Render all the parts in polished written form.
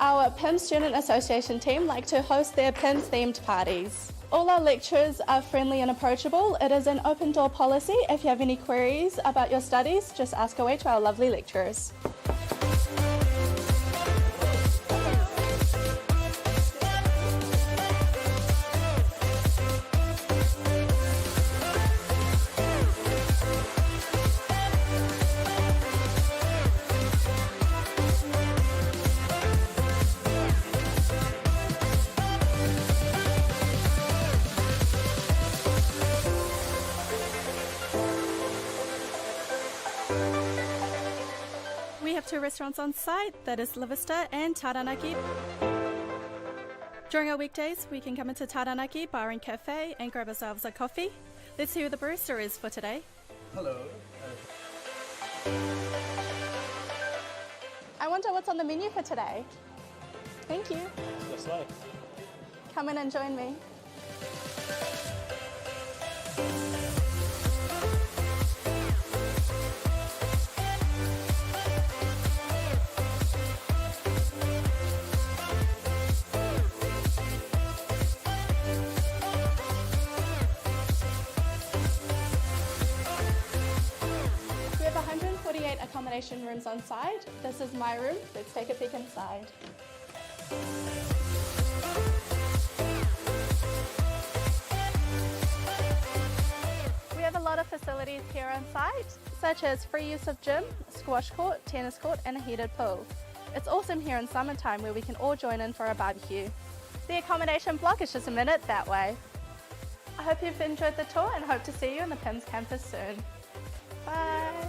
Our PIHMS Student Association team like to host their PIHMS themed parties. All our lecturers are friendly and approachable. It is an open door policy. If you have any queries about your studies, just ask away to our lovely lecturers. We have two restaurants on site, that is La Vista and Taranaki. During our weekdays, we can come into Taranaki Bar and Cafe and grab ourselves a coffee. Let's see who the barista is for today. Hello. I wonder what's on the menu for today. Thank you. That's right. Come in and join me. We have 148 accommodation rooms on site. This is my room. Let's take a peek inside. We have a lot of facilities here on site, such as free use of gym, squash court, tennis court, and a heated pool. It's awesome here in summertime where we can all join in for a barbecue. The accommodation block is just a minute that way. I hope you've enjoyed the tour and hope to see you in the PIHMS campus soon. Bye.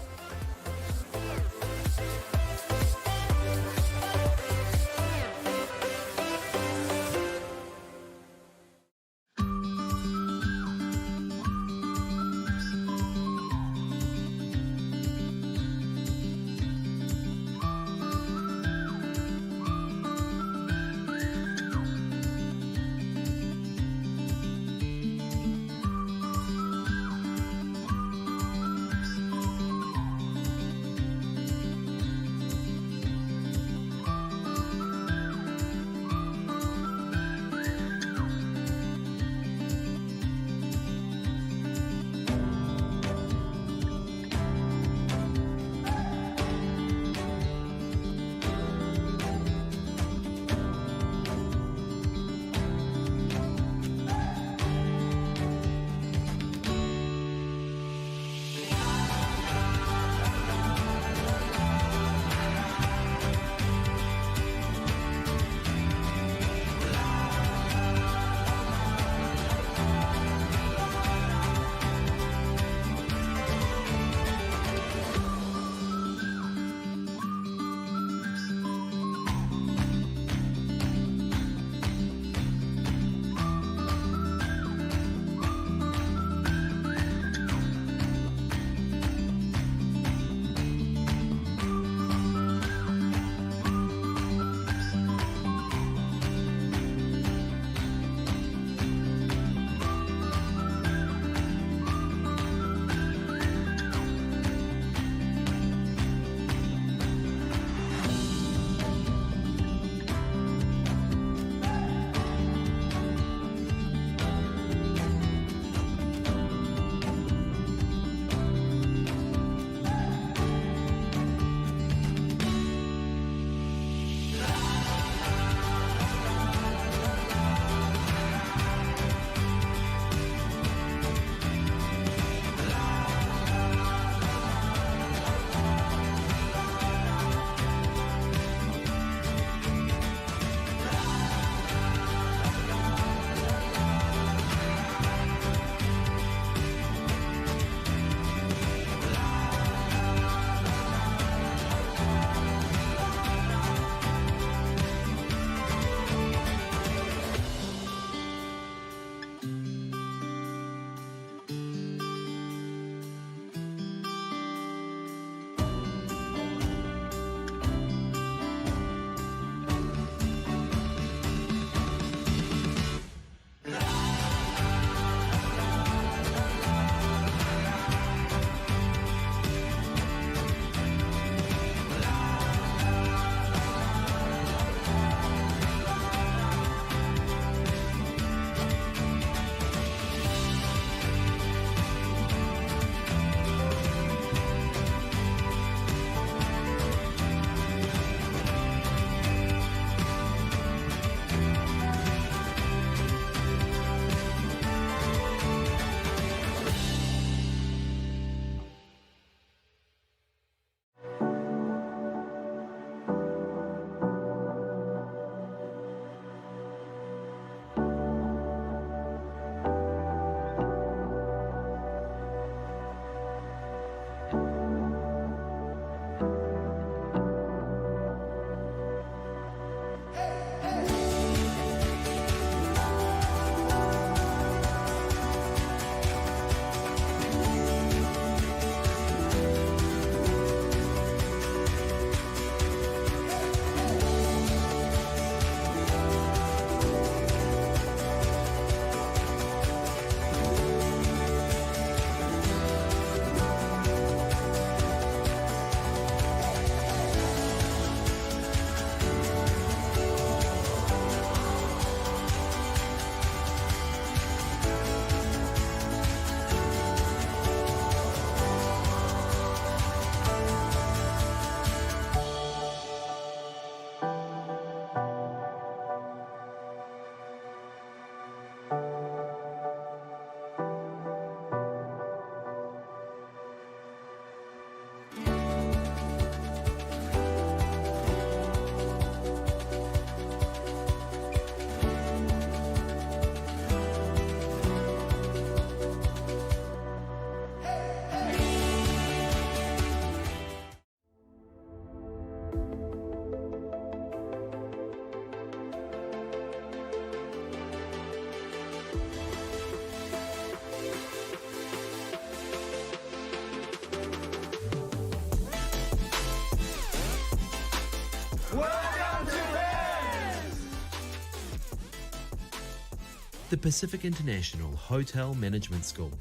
The Pacific International Hotel Management School,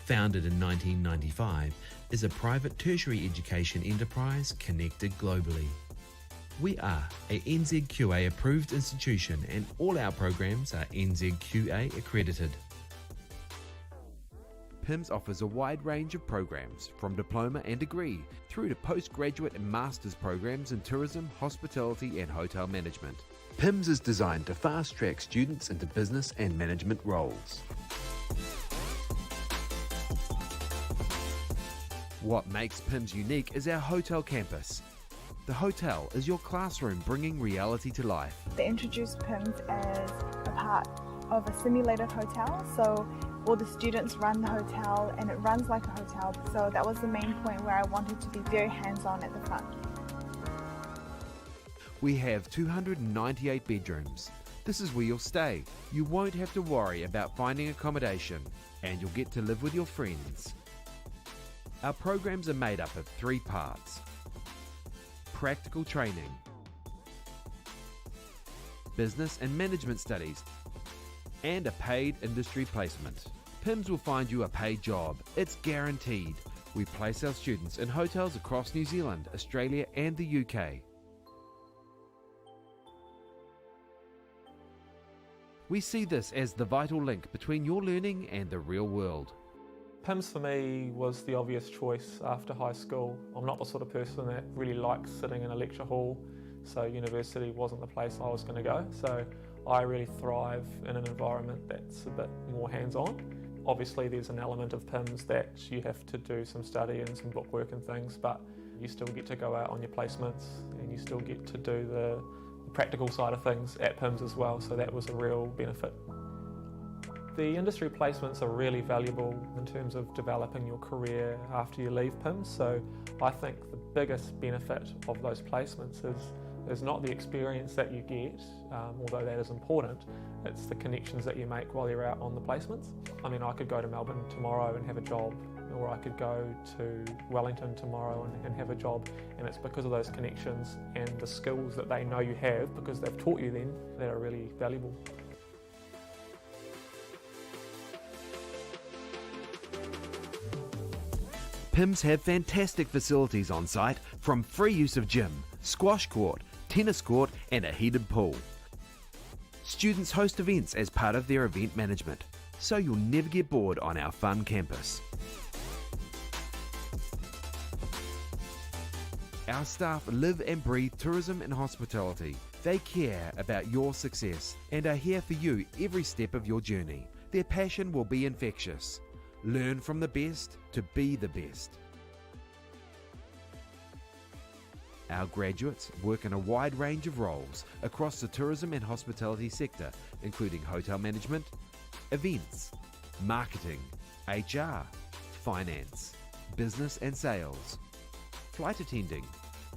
founded in 1995, is a private tertiary education enterprise connected globally. We are a NZQA approved institution and all our programs are NZQA accredited. PIHMS offers a wide range of programs, from diploma and degree through to postgraduate and master's programs in tourism, hospitality and hotel management. PIHMS is designed to fast-track students into business and management roles. What makes PIHMS unique is our hotel campus. The hotel is your classroom bringing reality to life. They introduced PIHMS as a part of a simulated hotel, so all the students run the hotel and it runs like a hotel, so that was the main point where I wanted to be very hands-on at the front. We have 298 bedrooms. This is where you'll stay. You won't have to worry about finding accommodation and you'll get to live with your friends. Our programs are made up of 3 parts: practical training, business and management studies, and a paid industry placement. PIHMS will find you a paid job. It's guaranteed. We place our students in hotels across New Zealand, Australia and the UK. We see this as the vital link between your learning and the real world. PIHMS for me was the obvious choice after high school. I'm not the sort of person that really likes sitting in a lecture hall, so university wasn't the place I was going to go. So I really thrive in an environment that's a bit more hands-on. Obviously there's an element of PIHMS that you have to do some study and some bookwork and things, but you still get to go out on your placements and you still get to do the practical side of things at PIHMS as well, so that was a real benefit. The industry placements are really valuable in terms of developing your career after you leave PIHMS, so I think the biggest benefit of those placements is not the experience that you get, although that is important, it's the connections that you make while you're out on the placements. I mean, I could go to Melbourne tomorrow and have a job, or I could go to Wellington tomorrow and have a job, and it's because of those connections and the skills that they know you have because they've taught you then that are really valuable. PIHMS have fantastic facilities on site, from free use of gym, squash court, tennis court and a heated pool. Students host events as part of their event management, so you'll never get bored on our fun campus. Our staff live and breathe tourism and hospitality. They care about your success and are here for you every step of your journey. Their passion will be infectious. Learn from the best to be the best. Our graduates work in a wide range of roles across the tourism and hospitality sector, including hotel management, events, marketing, HR, finance, business and sales, flight attending,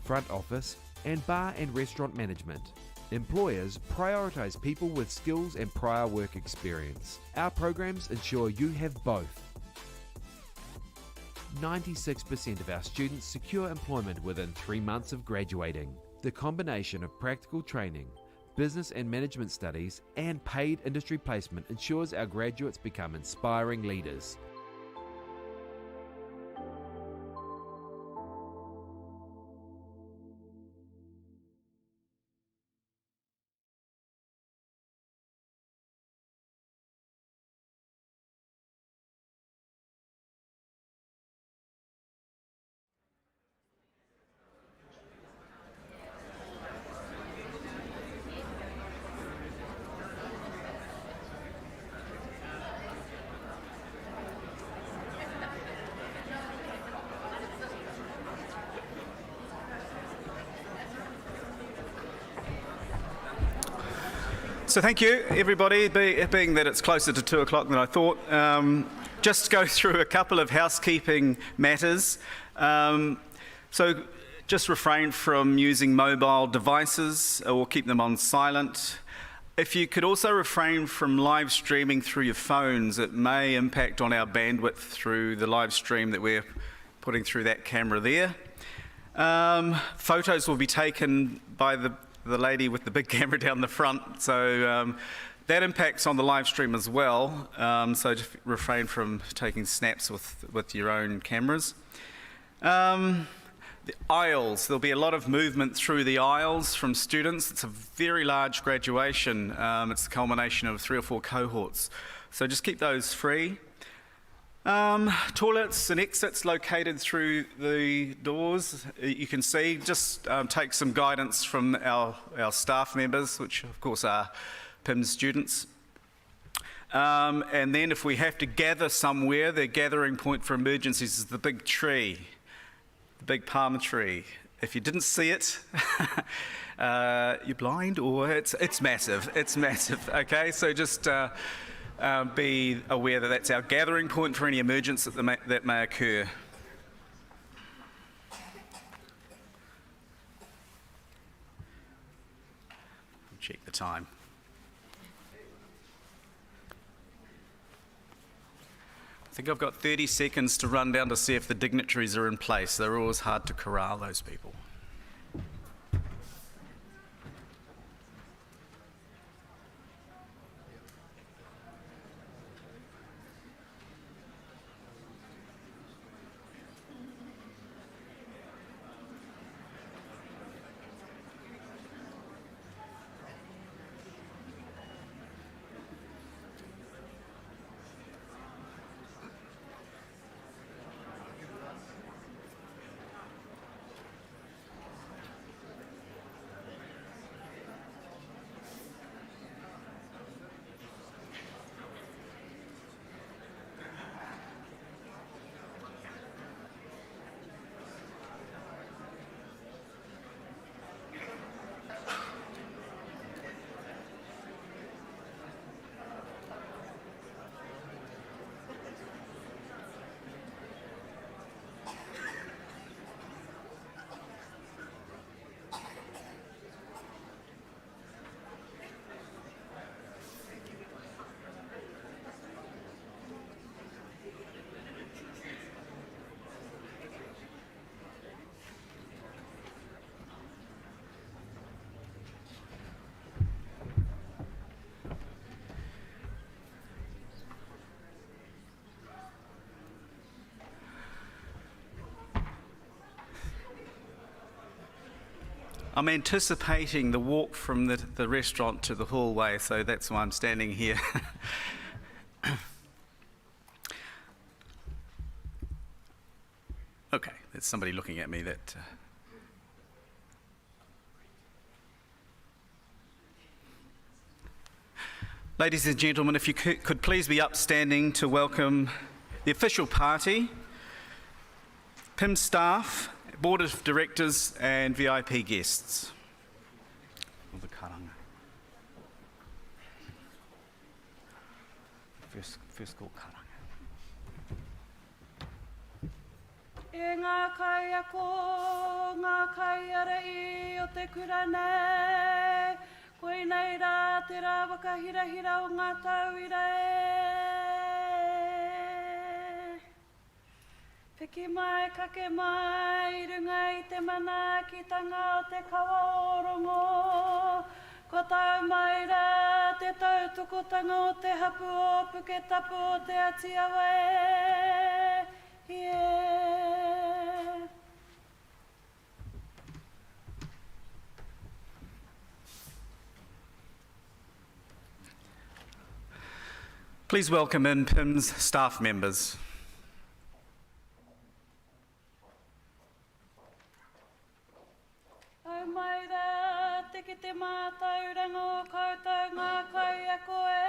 front office, and bar and restaurant management. Employers prioritise people with skills and prior work experience. Our programs ensure you have both. 96% of our students secure employment within 3 months of graduating. The combination of practical training, business and management studies, and paid industry placement ensures our graduates become inspiring leaders. So thank you, everybody. Being that it's closer to 2 o'clock than I thought, just go through a couple of housekeeping matters. So just refrain from using mobile devices or keep them on silent. If you could also refrain from live streaming through your phones, it may impact on our bandwidth through the live stream that we're putting through that camera there. Photos will be taken by the lady with the big camera down the front, so that impacts on the live stream as well, so just refrain from taking snaps with your own cameras. The aisles, there'll be a lot of movement through the aisles from students. It's a very large graduation. It's the culmination of 3 or 4 cohorts. So just keep those free. Toilets and exits located through the doors. You can see, just take some guidance from our staff members, which of course are PIHMS students. And then if we have to gather somewhere, the gathering point for emergencies is the big tree. The big palm tree. If you didn't see it, you're blind, or it's massive. It's massive. Okay, so just be aware that that's our gathering point for any emergency that may occur. Check the time. I think I've got 30 seconds to run down to see if the dignitaries are in place. They're always hard to corral, those people. I'm anticipating the walk from the restaurant to the hallway, so that's why I'm standing here. Okay, there's somebody looking at me that... Ladies and gentlemen, if you could please be upstanding to welcome the official party, PIHMS staff, Board of Directors and VIP guests. First call karanga. E ngā kai ako, ngā kai ara I o te kura nei, koe nei rā te rā wakahirahira o ngā tauira Piki mai, kake mai, runga I te manakitanga o te kawa orongo. Ko tau mai rā te tautukotanga o te hapu o puke tapu o te atiawa Yeah. Please welcome in PIHMS staff members. Ki te mātauranga o koutou ngā kai a koe,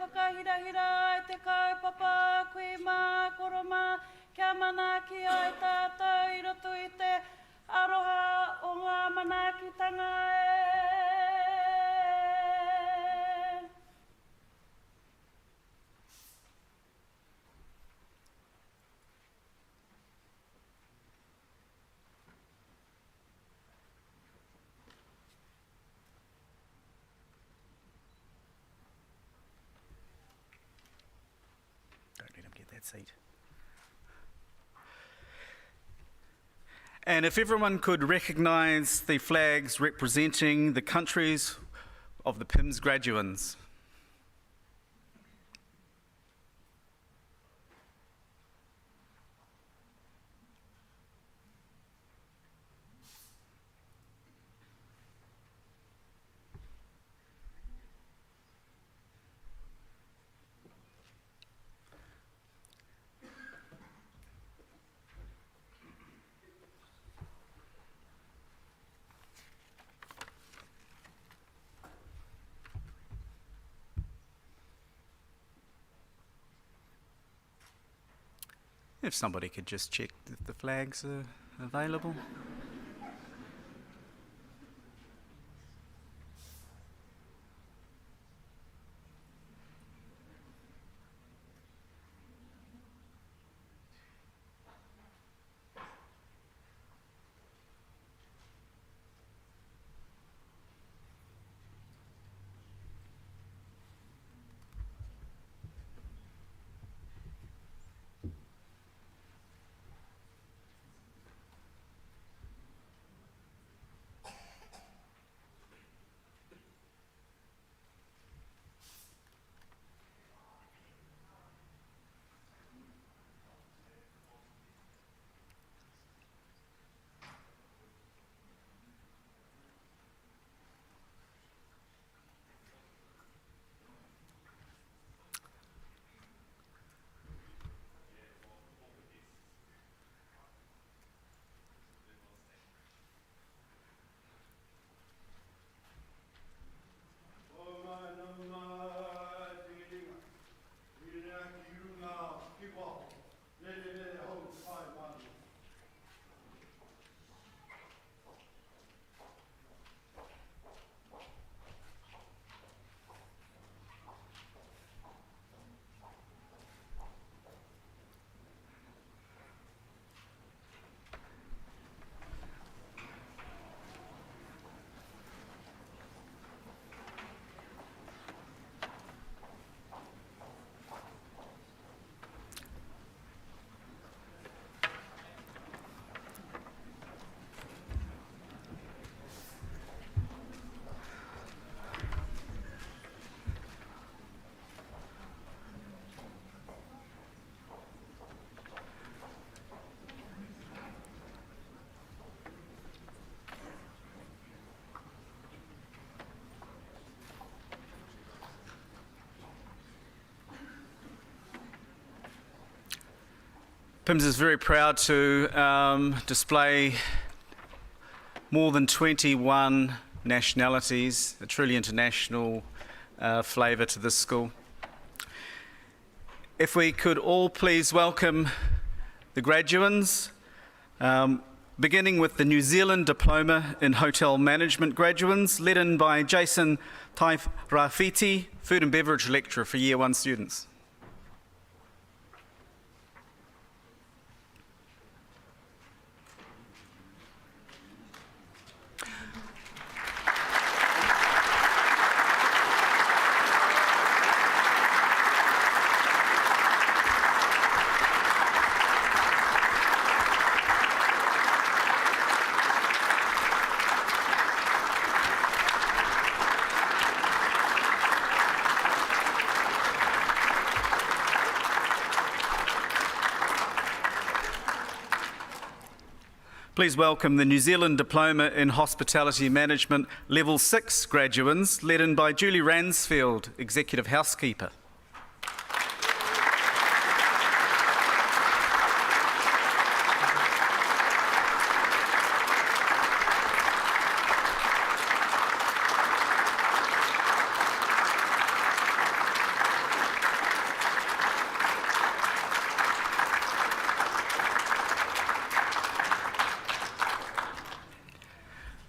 whakahirahira ai te kaupapa, koe mā koroma, kia manaki ai tātou I roto I te aroha o ngā manakitanga Seat. And if everyone could recognise the flags representing the countries of the PIHMS graduands. If somebody could just check that the flags are available. PIHMS is very proud to display more than 21 nationalities, a truly international flavour to this school. If we could all please welcome the graduands, beginning with the New Zealand Diploma in Hotel Management graduands, led in by Jason Tairafiti, Food and Beverage Lecturer for Year 1 students. Please welcome the New Zealand Diploma in Hospitality Management Level 6 graduands, led in by Julie Ransfield, Executive Housekeeper.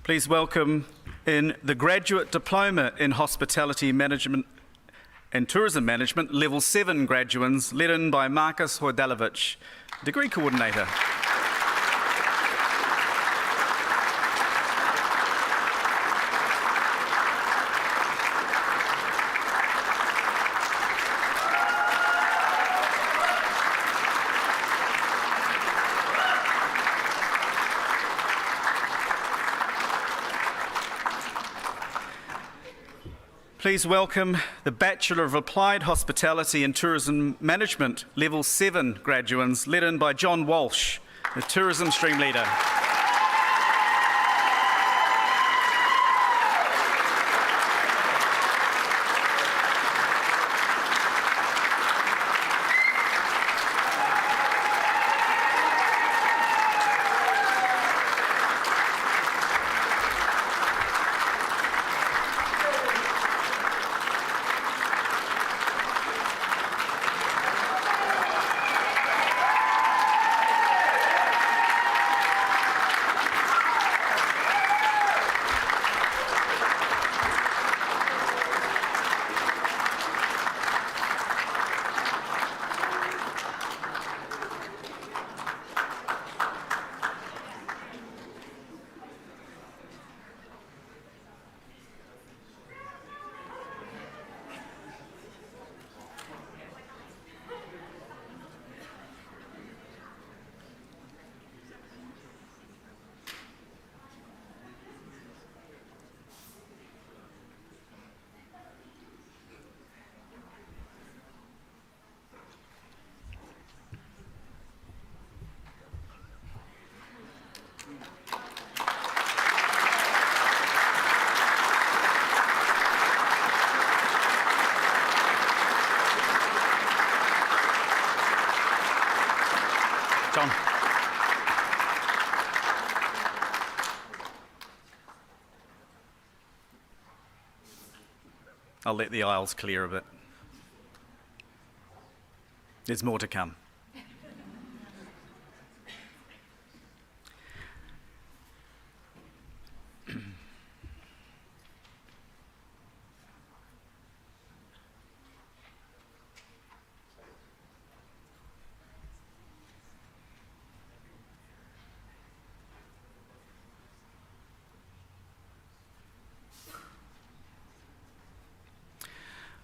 Please welcome in the Graduate Diploma in Hospitality Management and Tourism Management Level 7 graduands, led in by Marcus Hordalovic, Degree Coordinator. Please welcome the Bachelor of Applied Hospitality and Tourism Management Level 7 graduands, led in by John Walsh, the Tourism Stream Leader. I'll let the aisles clear a bit. There's more to come.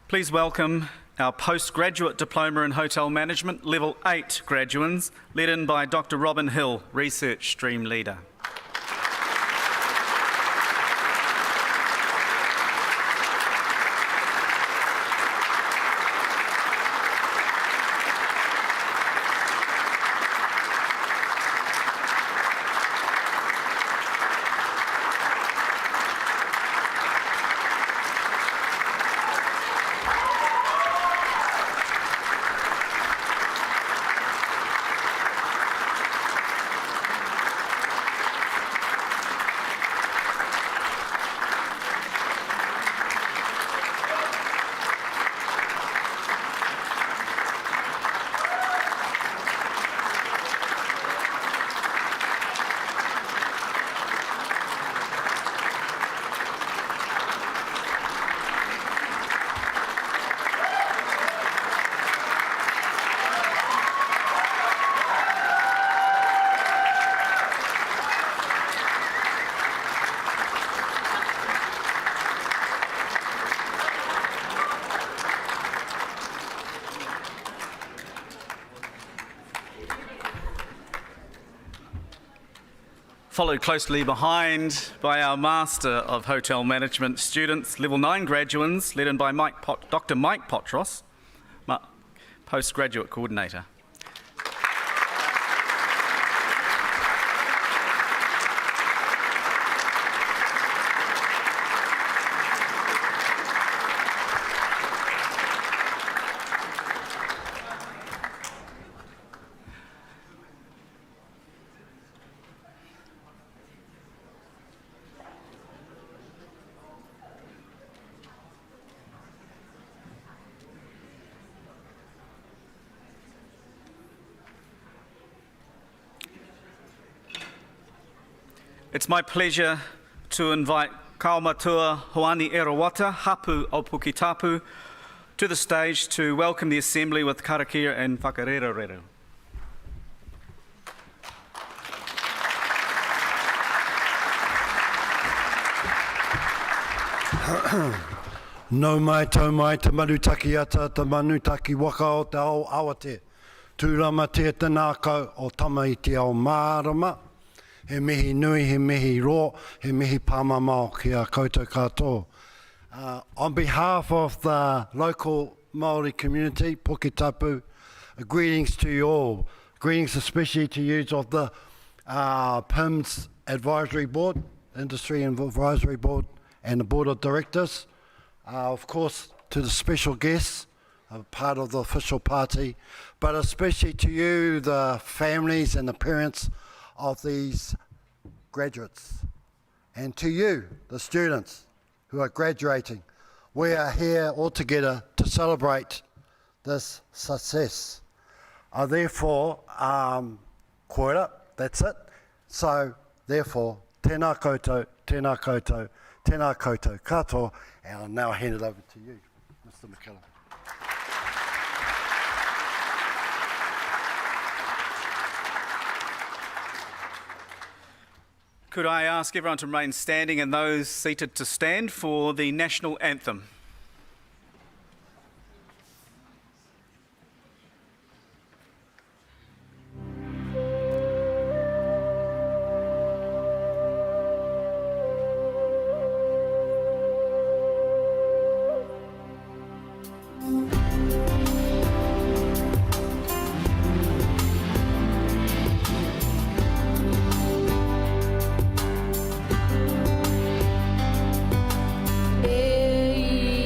Please welcome our postgraduate diploma in hotel management, level 8 graduates, led in by Dr. Robin Hill, research stream leader. Followed closely behind by our Master of Hotel Management students, Level 9 graduates, led in by Dr. Mike Potros, Postgraduate Coordinator. It's my pleasure to invite Kaumatua Hoani Erawata, Hapu o Pukitapu, to the stage to welcome the Assembly with karakia and whakarerorero. No mai tau mai te manutaki ata, te manutaki waka o te ao awate. Tūrama te tanākau o tama i te ao mārama. He mihi nui, he mihi ro, he mihi pāmamao ki a koutou katoa. On behalf of the local Māori community, Puketapu, greetings to you all. Greetings especially to you of the PIHMS Advisory Board, Industry Advisory Board, and the Board of Directors. Of course, to the special guests, part of the official party, but especially to you, the families and the parents of these graduates, and to you, the students who are graduating. We are here all together to celebrate this success. Therefore, koera, that's it. So, therefore, tēnā koutou, tēnā koutou, tēnā koutou katoa, and I'll now hand it over to you, Mr. McKillop. Could I ask everyone to remain standing and those seated to stand for the national anthem? Ei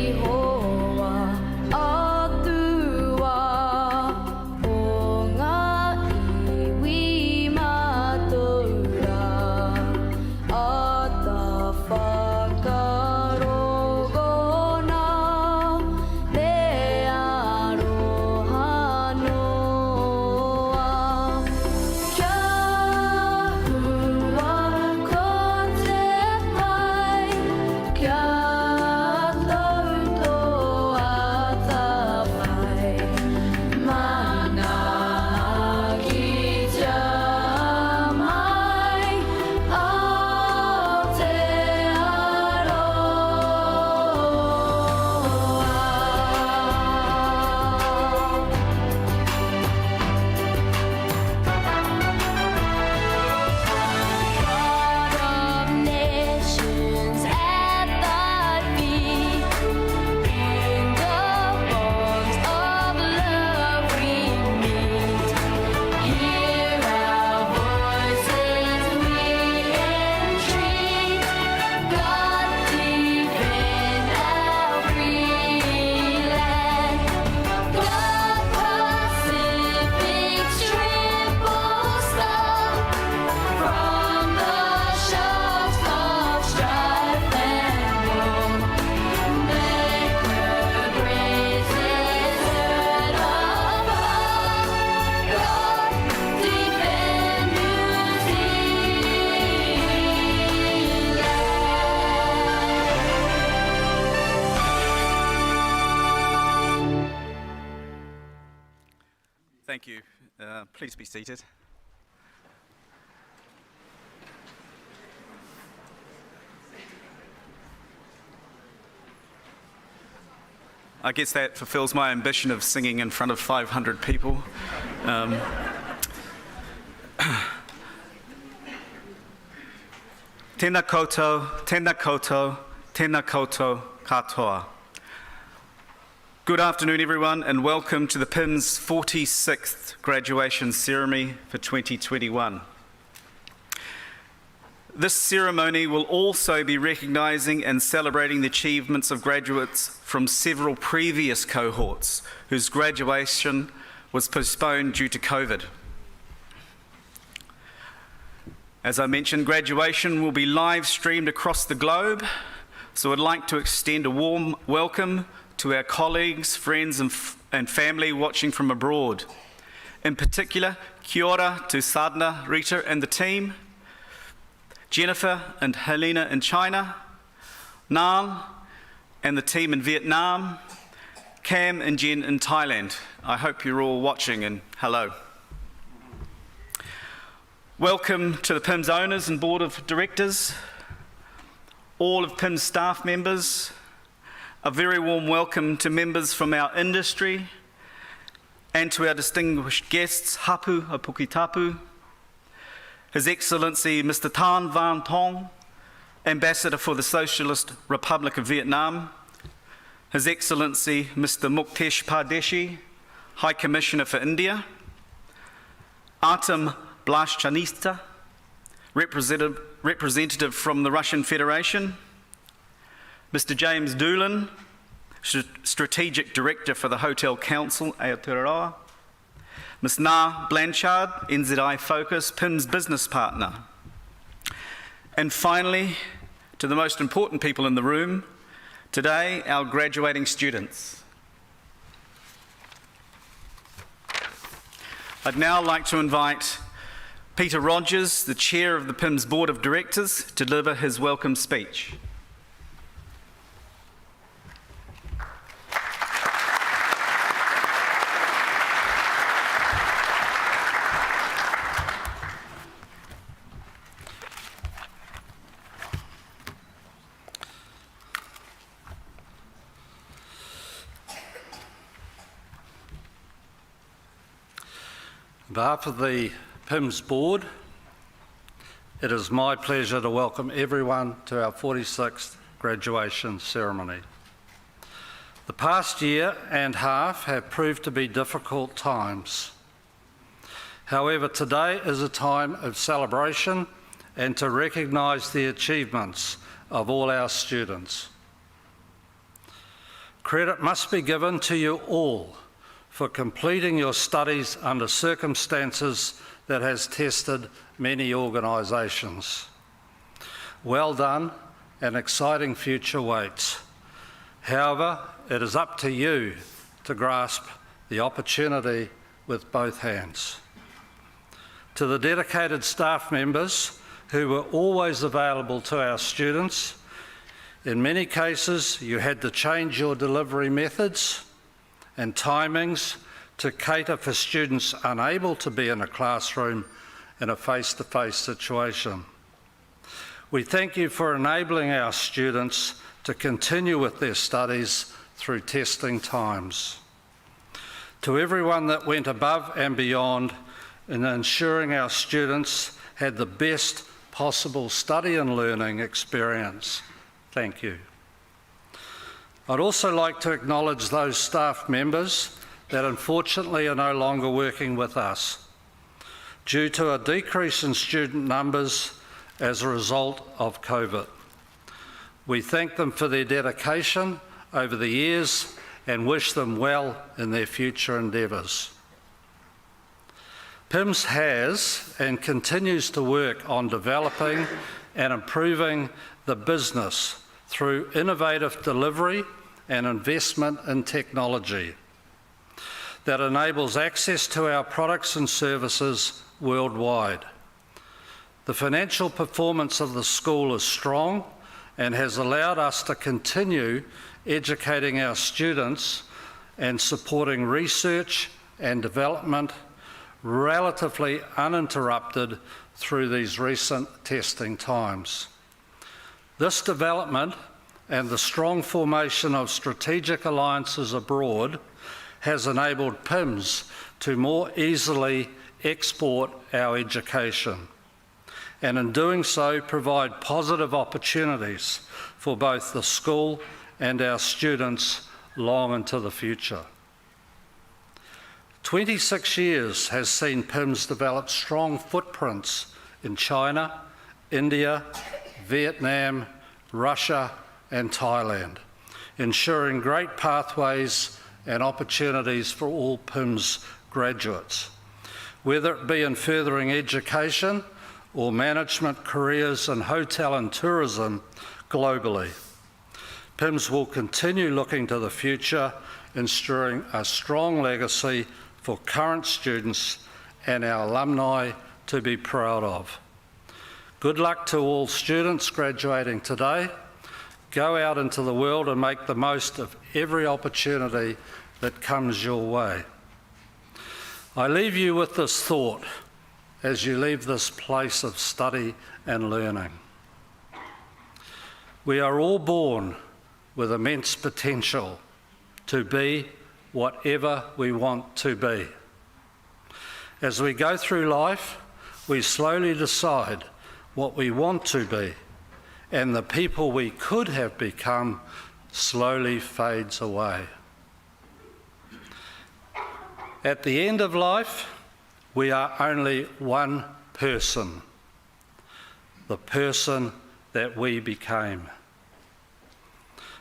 Thank you. Please be seated. I guess that fulfills my ambition of singing in front of 500 people. Tēnā koutou, tēnā koutou, tēnā koutou katoa. Good afternoon, everyone, and welcome to the PIHMS 46th graduation ceremony for 2021. This ceremony will also be recognising and celebrating the achievements of graduates from several previous cohorts whose graduation was postponed due to COVID. As I mentioned, graduation will be live streamed across the globe, so I'd like to extend a warm welcome to our colleagues, friends and family watching from abroad. In particular, kia ora to Sadhna, Rita and the team, Jennifer and Helena in China, Nan and the team in Vietnam, Cam and Jen in Thailand. I hope you're all watching, and hello. Welcome to the PIHMS owners and board of directors, all of PIHMS staff members, a very warm welcome to members from our industry, and to our distinguished guests, Hapu Apukitapu, His Excellency Mr. Tan Van Tong, Ambassador for the Socialist Republic of Vietnam, His Excellency Mr. Muktesh Pardeshi, High Commissioner for India, Artem Blashchanista, representative from the Russian Federation, Mr. James Doolan, Strategic Director for the Hotel Council, Aotearoa, Ms. Na Blanchard, NZI Focus, PIHMS business partner. And finally, to the most important people in the room, today, our graduating students. I'd now like to invite Peter Rogers, the Chair of the PIHMS Board of Directors, to deliver his welcome speech. On behalf of the PIHMS board, it is my pleasure to welcome everyone to our 46th graduation ceremony. The past year and a half have proved to be difficult times. However, today is a time of celebration and to recognise the achievements of all our students. Credit must be given to you all for completing your studies under circumstances that has tested many organisations. Well done, an exciting future waits. However, it is up to you to grasp the opportunity with both hands. To the dedicated staff members who were always available to our students, in many cases you had to change your delivery methods and timings to cater for students unable to be in a classroom in a face-to-face situation. We thank you for enabling our students to continue with their studies through testing times. To everyone that went above and beyond in ensuring our students had the best possible study and learning experience, thank you. I'd also like to acknowledge those staff members that unfortunately are no longer working with us due to a decrease in student numbers as a result of COVID. We thank them for their dedication over the years and wish them well in their future endeavours. PIHMS has and continues to work on developing and improving the business through innovative delivery and investment in technology that enables access to our products and services worldwide. The financial performance of the school is strong and has allowed us to continue educating our students and supporting research, and development relatively uninterrupted through these recent testing times. This development and the strong formation of strategic alliances abroad has enabled PIHMS to more easily export our education, and in doing so provide positive opportunities for both the school and our students long into the future. 26 years has seen PIHMS develop strong footprints in China, India, Vietnam, Russia and Thailand, ensuring great pathways and opportunities for all PIHMS graduates, whether it be in furthering education or management careers in hotel and tourism globally. PIHMS will continue looking to the future, ensuring a strong legacy for current students and our alumni to be proud of. Good luck to all students graduating today. Go out into the world and make the most of every opportunity that comes your way. I leave you with this thought as you leave this place of study and learning. We are all born with immense potential to be whatever we want to be. As we go through life, we slowly decide what we want to be, and the people we could have become slowly fades away. At the end of life, we are only one person, the person that we became.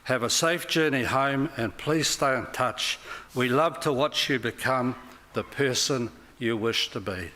Have a safe journey home and please stay in touch. We love to watch you become the person you wish to be.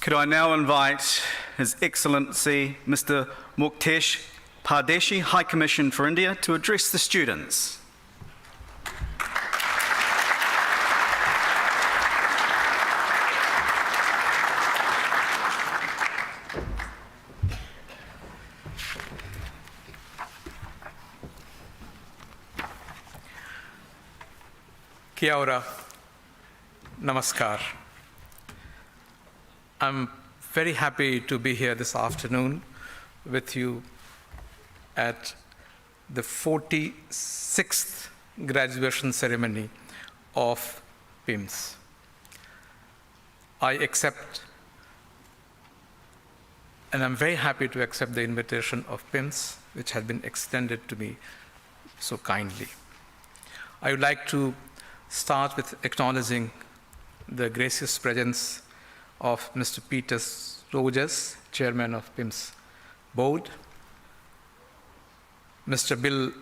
Could I now invite His Excellency Mr. Muktesh Pardeshi, High Commission for India, to address the students. Kia ora, namaskar. I'm very happy to be here this afternoon with you at the 46th graduation ceremony of PIHMS. I accept, and I'm very happy to accept the invitation of PIHMS, which has been extended to me so kindly. I would like to start with acknowledging the gracious presence of Mr. Peter Rogers, Chairman of PIHMS Board, Mr. Bill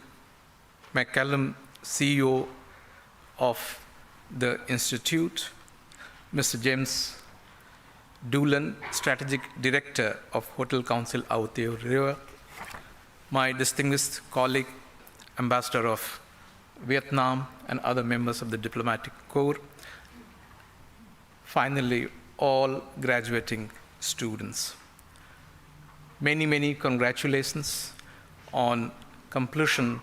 McCallum, CEO of the Institute, Mr. James Doolan, Strategic Director of Hotel Council Aotearoa, my distinguished colleague, Ambassador of Vietnam, and other members of the Diplomatic Corps. Finally, all graduating students. Many, many congratulations on completion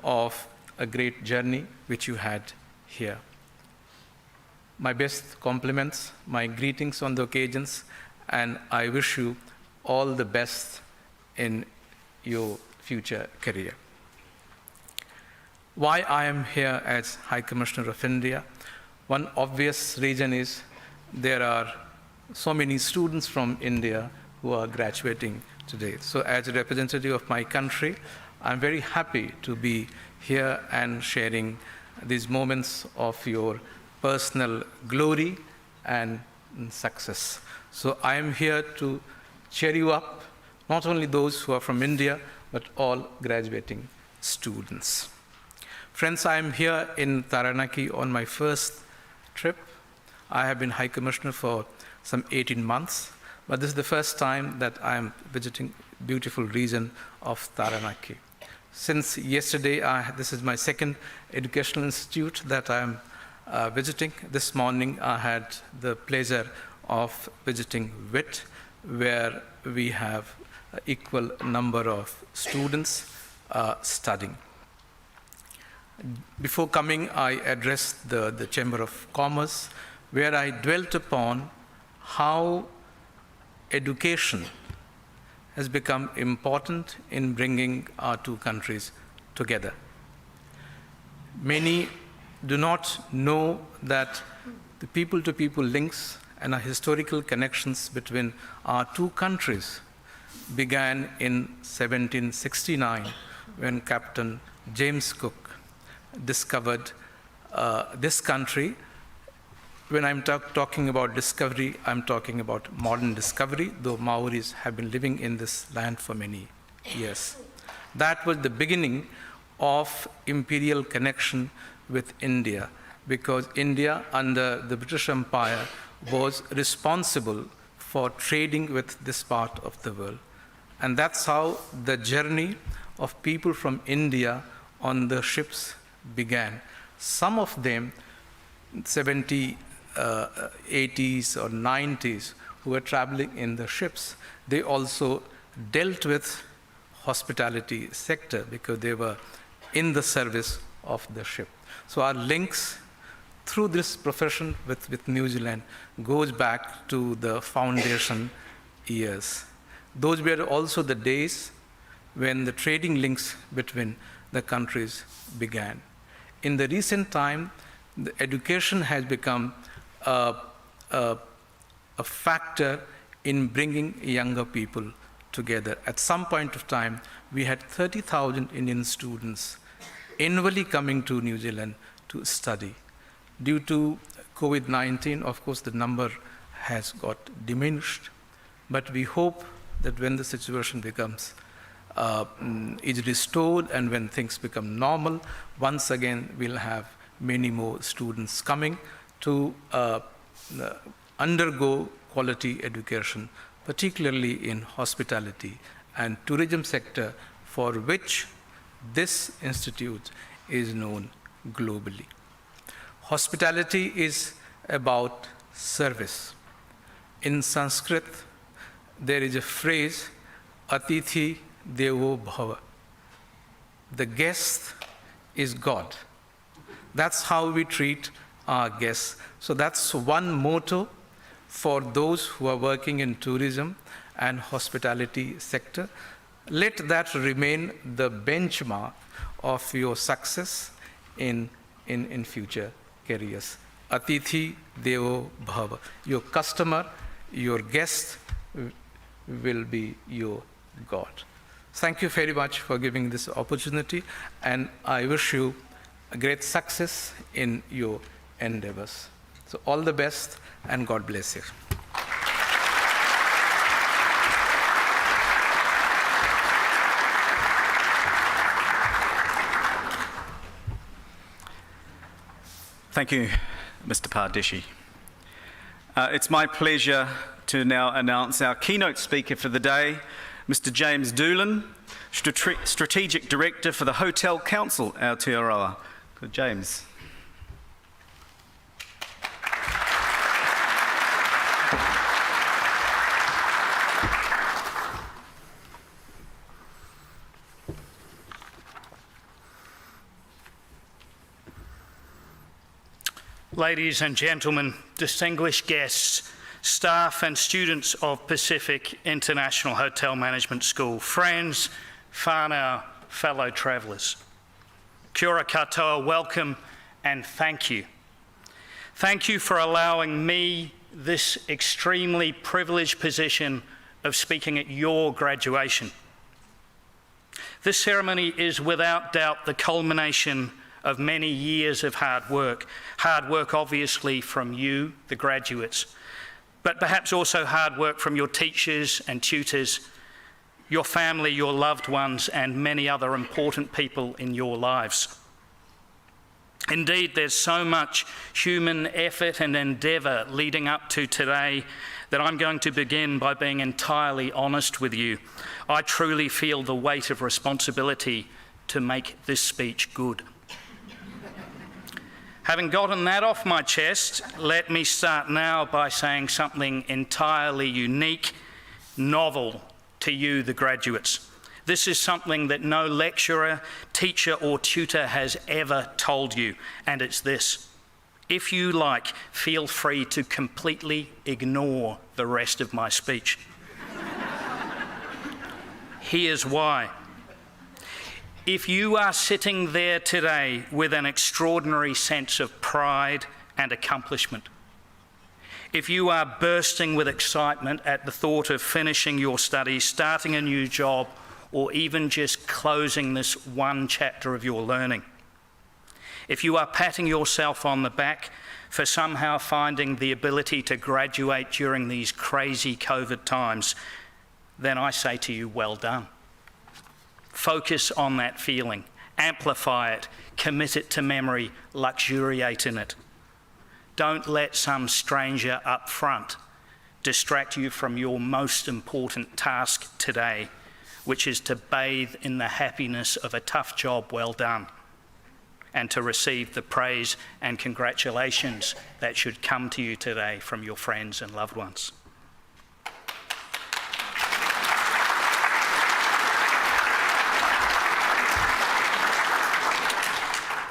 of a great journey which you had here. My best compliments, my greetings on the occasions, and I wish you all the best in your future career. Why I am here as High Commissioner of India? One obvious reason is there are so many students from India who are graduating today. So as a representative of my country, I'm very happy to be here and sharing these moments of your personal glory and success. So I am here to cheer you up, not only those who are from India, but all graduating students. Friends, I am here in Taranaki on my first trip. I have been High Commissioner for some 18 months, but this is the first time that I am visiting beautiful region of Taranaki. Since yesterday, this is my second educational institute that I'm visiting. This morning, I had the pleasure of visiting WIT, where we have an equal number of students studying. Before coming, I addressed the Chamber of Commerce, where I dwelt upon how education has become important in bringing our two countries together. Many do not know that the people-to-people links and our historical connections between our two countries began in 1769 when Captain James Cook discovered this country. When I'm talking about discovery, I'm talking about modern discovery, though Maoris have been living in this land for many years. That was the beginning of imperial connection with India, because India, under the British Empire, was responsible for trading with this part of the world. And that's how the journey of people from India on the ships began. Some of them, 80s or 90s, who were traveling in the ships, they also dealt with hospitality sector because they were in the service of the ship. So our links through this profession with New Zealand goes back to the foundation years. Those were also the days when the trading links between the countries began. In the recent time, the education has become a factor in bringing younger people together. At some point of time, we had 30,000 Indian students annually coming to New Zealand to study. Due to COVID-19, of course, the number has got diminished, but we hope that when the situation becomes is restored and when things become normal, once again we'll have many more students coming to undergo quality education, particularly in hospitality and tourism sector, for which this institute is known globally. Hospitality is about service. In Sanskrit, there is a phrase, Atithi Devo Bhava. The guest is God. That's how we treat our guests. So that's one motto for those who are working in tourism and hospitality sector. Let that remain the benchmark of your success in future careers. Atithi Devo Bhava. Your customer, your guest will be your God. Thank you very much for giving this opportunity, and I wish you a great success in your endeavors. So all the best, and God bless you. Thank you, Mr. Pardeshi. It's my pleasure to now announce our keynote speaker for the day, Mr. James Doolan, Strategic Director for the Hotel Council, Aotearoa. Good, James. Ladies and gentlemen, distinguished guests, staff and students of Pacific International Hotel Management School, friends, whānau, fellow travellers. Kia ora katoa, welcome and thank you. Thank you for allowing me this extremely privileged position of speaking at your graduation. This ceremony is without doubt the culmination of many years of hard work obviously from you, the graduates, but perhaps also hard work from your teachers and tutors, your family, your loved ones, and many other important people in your lives. Indeed, there's so much human effort and endeavour leading up to today that I'm going to begin by being entirely honest with you. I truly feel the weight of responsibility to make this speech good. Having gotten that off my chest, let me start now by saying something entirely unique, novel to you, the graduates. This is something that no lecturer, teacher or tutor has ever told you, and it's this. If you like, feel free to completely ignore the rest of my speech. Here's why. If you are sitting there today with an extraordinary sense of pride and accomplishment, if you are bursting with excitement at the thought of finishing your studies, starting a new job, or even just closing this one chapter of your learning, if you are patting yourself on the back for somehow finding the ability to graduate during these crazy COVID times, then I say to you, well done. Focus on that feeling, amplify it, commit it to memory, luxuriate in it. Don't let some stranger up front distract you from your most important task today, which is to bathe in the happiness of a tough job well done and to receive the praise and congratulations that should come to you today from your friends and loved ones.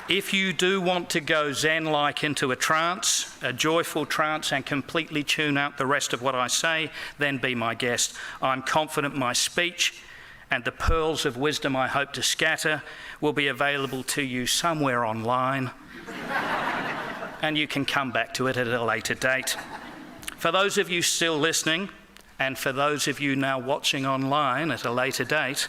If you do want to go Zen-like into a trance, a joyful trance, and completely tune out the rest of what I say, then be my guest. I'm confident my speech and the pearls of wisdom I hope to scatter will be available to you somewhere online, and you can come back to it at a later date. For those of you still listening, and for those of you now watching online at a later date,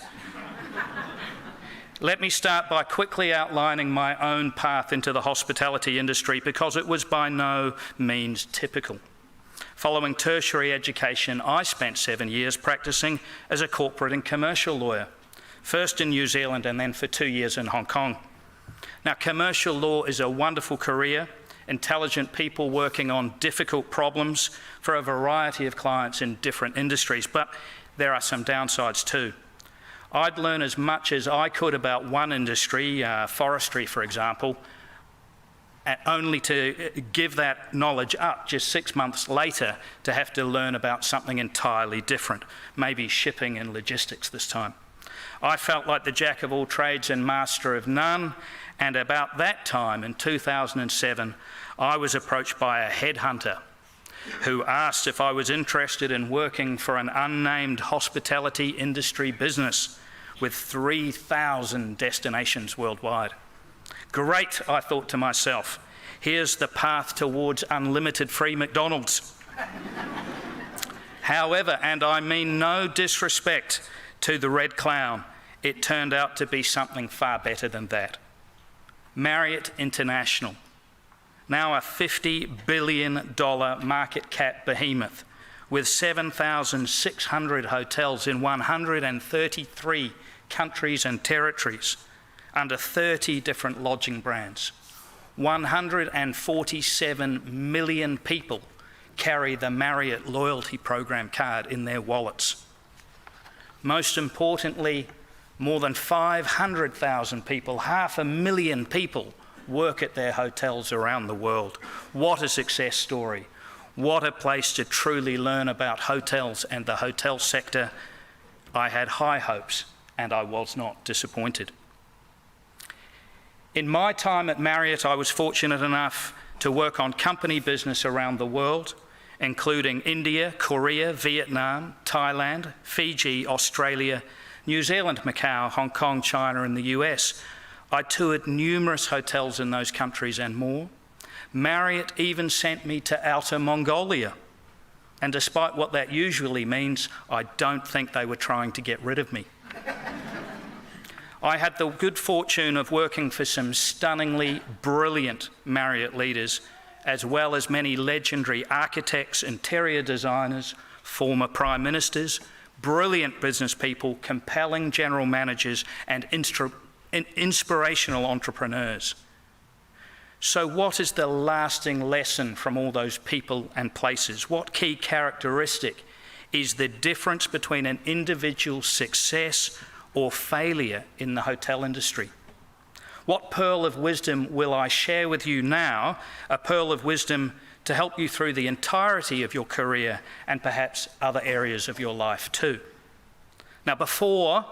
let me start by quickly outlining my own path into the hospitality industry, because it was by no means typical. Following tertiary education, I spent 7 years practicing as a corporate and commercial lawyer, first in New Zealand and then for 2 years in Hong Kong. Now, commercial law is a wonderful career, intelligent people working on difficult problems for a variety of clients in different industries, but there are some downsides too. I'd learn as much as I could about one industry, forestry for example, and only to give that knowledge up just 6 months later to have to learn about something entirely different, maybe shipping and logistics this time. I felt like the jack of all trades and master of none, and about that time in 2007, I was approached by a headhunter who asked if I was interested in working for an unnamed hospitality industry business with 3,000 destinations worldwide. Great, I thought to myself, here's the path towards unlimited free McDonald's. However, and I mean no disrespect to the Red Clown, it turned out to be something far better than that. Marriott International, now a $50 billion market cap behemoth with 7,600 hotels in 133 countries and territories under 30 different lodging brands. 147 million people carry the Marriott loyalty program card in their wallets. Most importantly, more than 500,000 people, 500,000 people, work at their hotels around the world. What a success story. What a place to truly learn about hotels and the hotel sector. I had high hopes, and I was not disappointed. In my time at Marriott, I was fortunate enough to work on company business around the world, including India, Korea, Vietnam, Thailand, Fiji, Australia, New Zealand, Macau, Hong Kong, China, and the US. I toured numerous hotels in those countries and more. Marriott even sent me to Outer Mongolia. And despite what that usually means, I don't think they were trying to get rid of me. I had the good fortune of working for some stunningly brilliant Marriott leaders, as well as many legendary architects, interior designers, former prime ministers, brilliant business people, compelling general managers, and inspirational entrepreneurs. So what is the lasting lesson from all those people and places? What key characteristic is the difference between an individual's success or failure in the hotel industry. What pearl of wisdom will I share with you now? A pearl of wisdom to help you through the entirety of your career and perhaps other areas of your life too. Now, before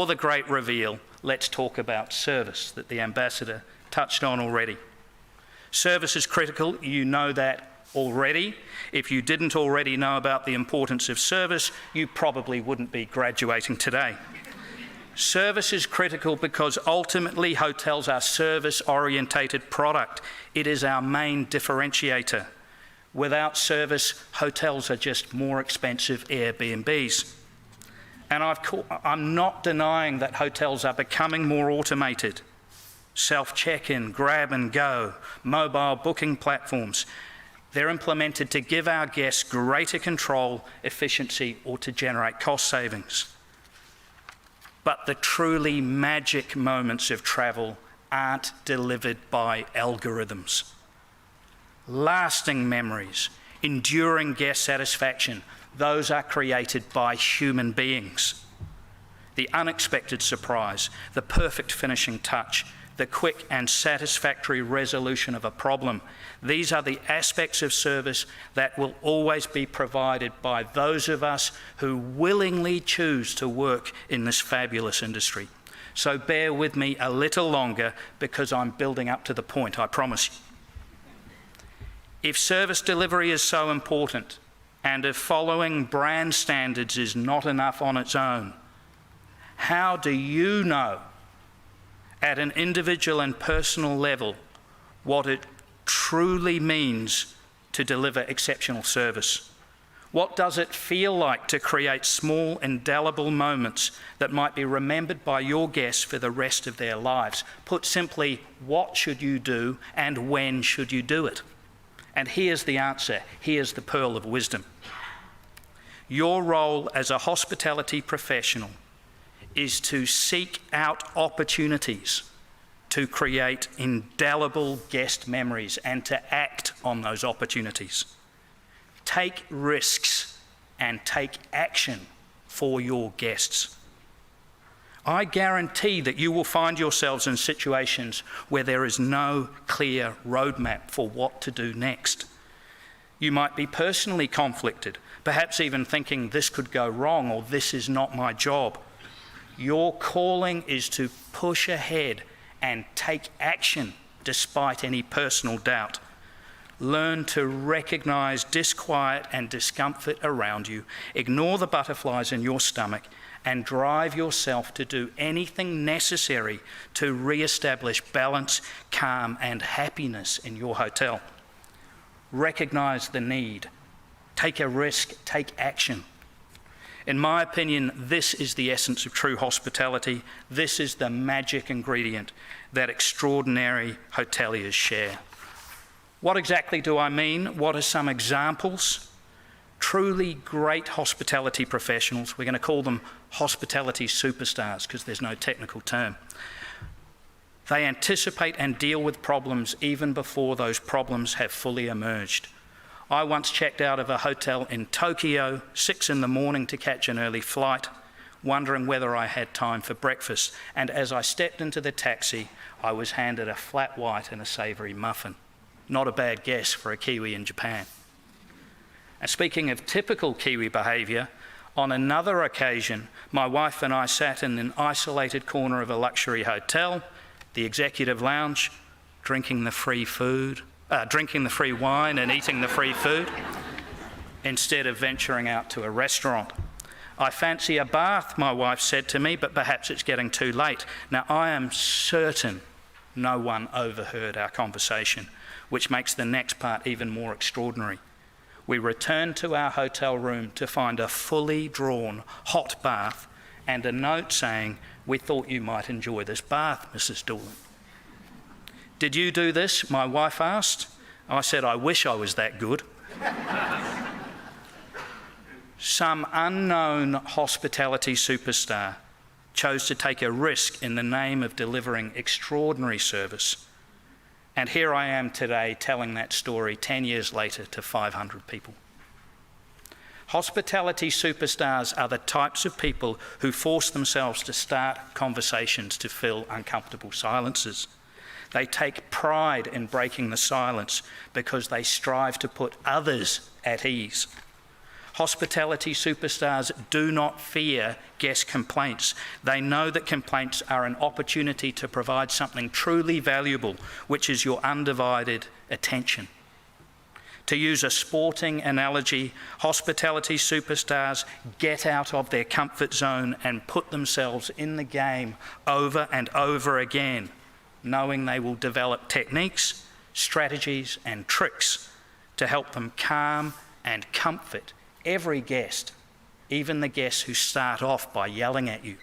the great reveal, let's talk about service that the Ambassador touched on already. Service is critical, you know that already. If you didn't already know about the importance of service, you probably wouldn't be graduating today. Service is critical because ultimately hotels are service-orientated product. It is our main differentiator. Without service, hotels are just more expensive Airbnbs. And I'm not denying that hotels are becoming more automated. Self-check-in, grab and go, mobile booking platforms. They're implemented to give our guests greater control, efficiency, or to generate cost savings. But the truly magic moments of travel aren't delivered by algorithms. Lasting memories, enduring guest satisfaction, those are created by human beings. The unexpected surprise, the perfect finishing touch, the quick and satisfactory resolution of a problem. These are the aspects of service that will always be provided by those of us who willingly choose to work in this fabulous industry. So bear with me a little longer because I'm building up to the point, I promise you. If service delivery is so important, and if following brand standards is not enough on its own, how do you know at an individual and personal level what it truly means to deliver exceptional service? What does it feel like to create small, indelible moments that might be remembered by your guests for the rest of their lives? Put simply, what should you do and when should you do it? And here's the answer. Here's the pearl of wisdom. Your role as a hospitality professional is to seek out opportunities to create indelible guest memories and to act on those opportunities. Take risks and take action for your guests. I guarantee that you will find yourselves in situations where there is no clear roadmap for what to do next. You might be personally conflicted, perhaps even thinking this could go wrong or this is not my job. Your calling is to push ahead and take action despite any personal doubt. Learn to recognize disquiet and discomfort around you, ignore the butterflies in your stomach, and drive yourself to do anything necessary to re-establish balance, calm, and happiness in your hotel. Recognize the need. Take a risk, take action. In my opinion, this is the essence of true hospitality. This is the magic ingredient that extraordinary hoteliers share. What exactly do I mean? What are some examples? Truly great hospitality professionals, we're going to call them hospitality superstars because there's no technical term. They anticipate and deal with problems even before those problems have fully emerged. I once checked out of a hotel in Tokyo, 6 in the morning to catch an early flight, wondering whether I had time for breakfast. And as I stepped into the taxi, I was handed a flat white and a savoury muffin. Not a bad guess for a Kiwi in Japan. And speaking of typical Kiwi behaviour, on another occasion, my wife and I sat in an isolated corner of a luxury hotel, the executive lounge, drinking the free wine and eating the free food, instead of venturing out to a restaurant. I fancy a bath, my wife said to me, but perhaps it's getting too late. Now, I am certain no one overheard our conversation, which makes the next part even more extraordinary. We returned to our hotel room to find a fully drawn hot bath and a note saying, "We thought you might enjoy this bath, Mrs. Doolan." "Did you do this?" my wife asked. I said, "I wish I was that good." Some unknown hospitality superstar chose to take a risk in the name of delivering extraordinary service. And here I am today telling that story 10 years later to 500 people. Hospitality superstars are the types of people who force themselves to start conversations to fill uncomfortable silences. They take pride in breaking the silence because they strive to put others at ease. Hospitality superstars do not fear guest complaints. They know that complaints are an opportunity to provide something truly valuable, which is your undivided attention. To use a sporting analogy, hospitality superstars get out of their comfort zone and put themselves in the game over and over again, knowing they will develop techniques, strategies, and tricks to help them calm and comfort every guest, even the guests who start off by yelling at you.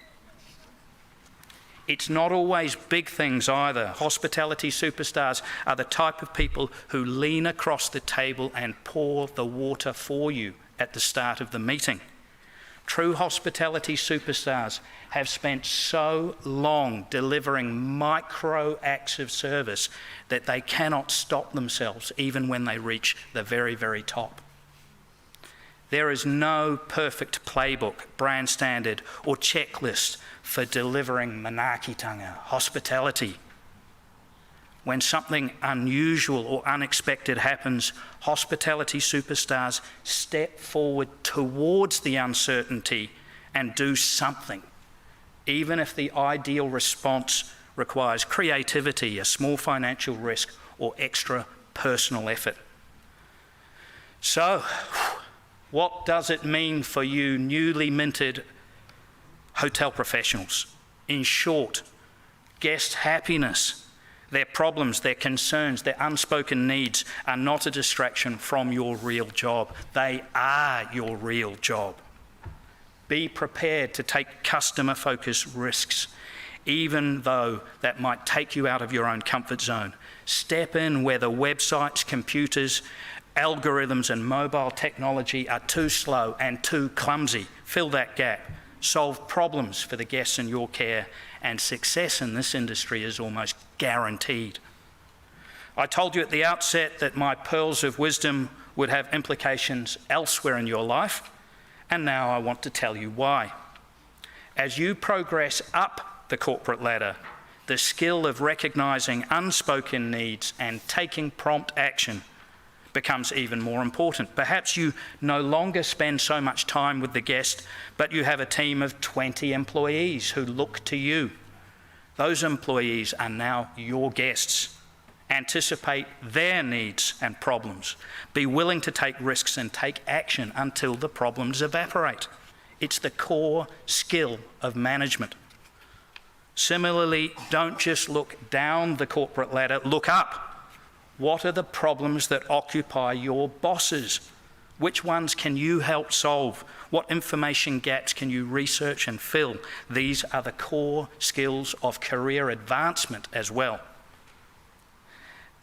It's not always big things either. Hospitality superstars are the type of people who lean across the table and pour the water for you at the start of the meeting. True hospitality superstars have spent so long delivering micro acts of service that they cannot stop themselves even when they reach the very, very top. There is no perfect playbook, brand standard, or checklist for delivering manaakitanga, hospitality. When something unusual or unexpected happens, hospitality superstars step forward towards the uncertainty and do something, even if the ideal response requires creativity, a small financial risk, or extra personal effort. So, what does it mean for you newly minted hotel professionals? In short, guest happiness, their problems, their concerns, their unspoken needs are not a distraction from your real job. They are your real job. Be prepared to take customer-focused risks, even though that might take you out of your own comfort zone. Step in where the websites, computers, algorithms and mobile technology are too slow and too clumsy. Fill that gap. Solve problems for the guests in your care, and success in this industry is almost guaranteed. I told you at the outset that my pearls of wisdom would have implications elsewhere in your life, and now I want to tell you why. As you progress up the corporate ladder, the skill of recognizing unspoken needs and taking prompt action becomes even more important. Perhaps you no longer spend so much time with the guest, but you have a team of 20 employees who look to you. Those employees are now your guests. Anticipate their needs and problems. Be willing to take risks and take action until the problems evaporate. It's the core skill of management. Similarly, don't just look down the corporate ladder, look up. What are the problems that occupy your bosses? Which ones can you help solve? What information gaps can you research and fill? These are the core skills of career advancement as well.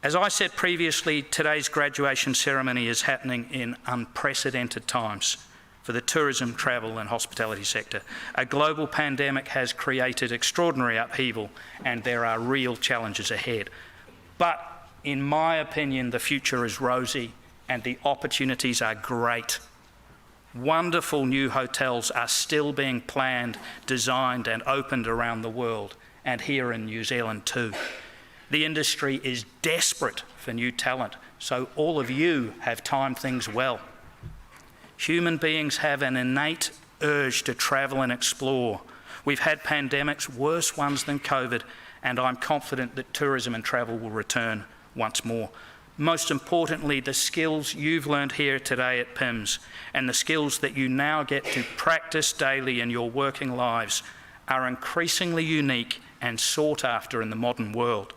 As I said previously, today's graduation ceremony is happening in unprecedented times for the tourism, travel and hospitality sector. A global pandemic has created extraordinary upheaval and there are real challenges ahead. But in my opinion, the future is rosy and the opportunities are great. Wonderful new hotels are still being planned, designed and opened around the world, and here in New Zealand too. The industry is desperate for new talent, so all of you have timed things well. Human beings have an innate urge to travel and explore. We've had pandemics, worse ones than COVID, and I'm confident that tourism and travel will return once more. Most importantly, the skills you've learned here today at PIHMS and the skills that you now get to practice daily in your working lives are increasingly unique and sought after in the modern world.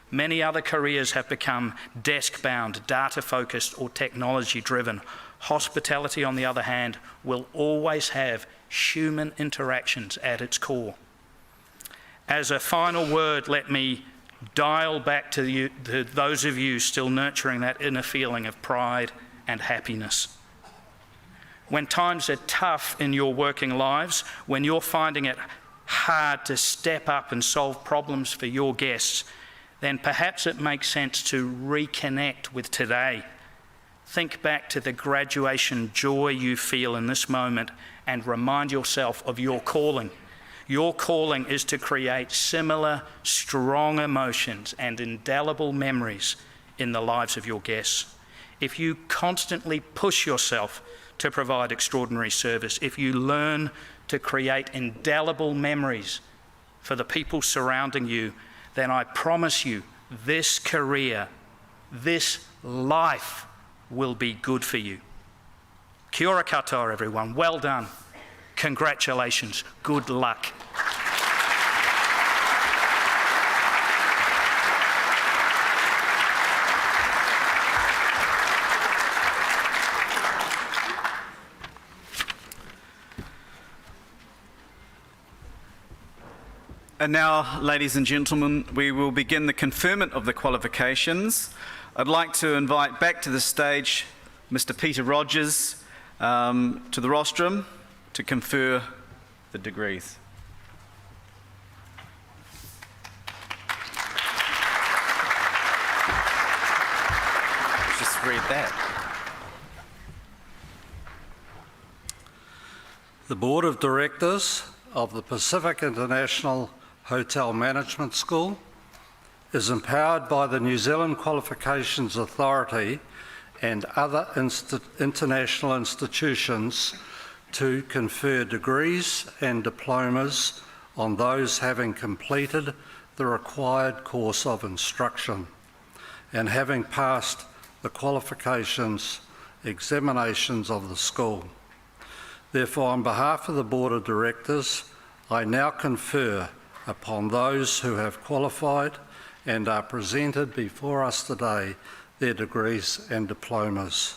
Many other careers have become desk-bound, data-focused or technology-driven. Hospitality, on the other hand, will always have human interactions at its core. As a final word, let me dial back to those of you still nurturing that inner feeling of pride and happiness. When times are tough in your working lives, when you're finding it hard to step up and solve problems for your guests, then perhaps it makes sense to reconnect with today. think back to the graduation joy you feel in this moment and remind yourself of your calling. Your calling is to create similar, strong emotions and indelible memories in the lives of your guests. If you constantly push yourself to provide extraordinary service, if you learn to create indelible memories for the people surrounding you, then I promise you this career, this life will be good for you. Kia ora katoa, everyone. Well done. Congratulations. Good luck. And now, ladies and gentlemen, we will begin the conferment of the qualifications. I'd like to invite back to the stage Mr. Peter Rogers to the rostrum to confer the degrees. Just read that. The Board of Directors of the Pacific International Hotel Management School is empowered by the New Zealand Qualifications Authority and other international institutions to confer degrees and diplomas on those having completed the required course of instruction and having passed the qualifications examinations of the school. Therefore, on behalf of the Board of Directors, I now confer upon those who have qualified and are presented before us today their degrees and diplomas.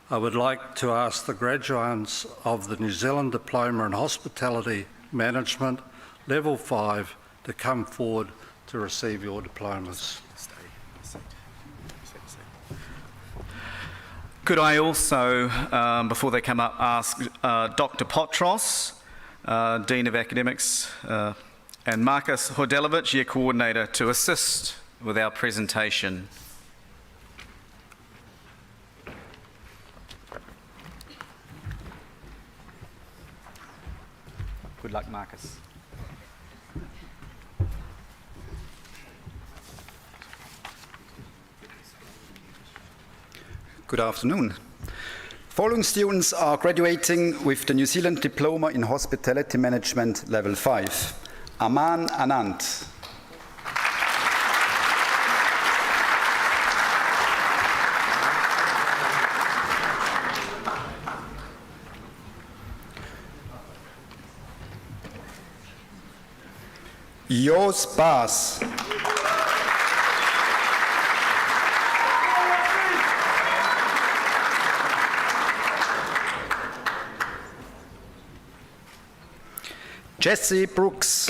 I would like to ask the graduates of the New Zealand Diploma in Hospitality Management, Level 5, to come forward to receive your diplomas. Could I also, before they come up, ask Dr. Potros, Dean of Academics, and Marcus Hordelovich, Year Coordinator, to assist with our presentation. Good luck, Marcus. Good afternoon. Following students are graduating with the New Zealand Diploma in Hospitality Management Level 5. Aman Anand. Jos Baas. Jesse Brooks.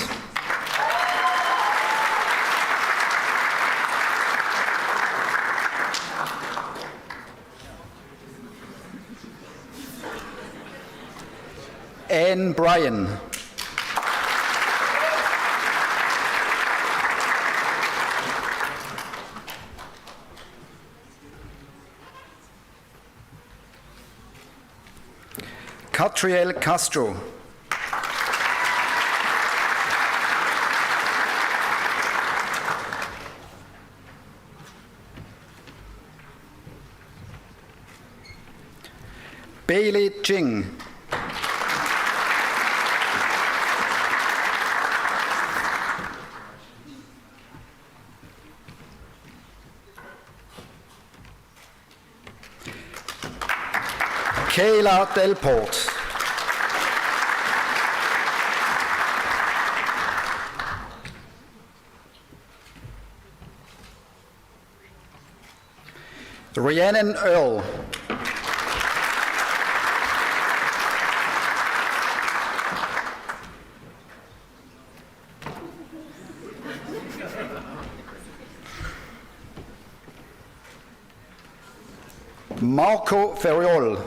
Anne Bryan. Catriel Castro. Bailey Jing. Kayla Delport. Rhiannon Earl. Marco Ferriol.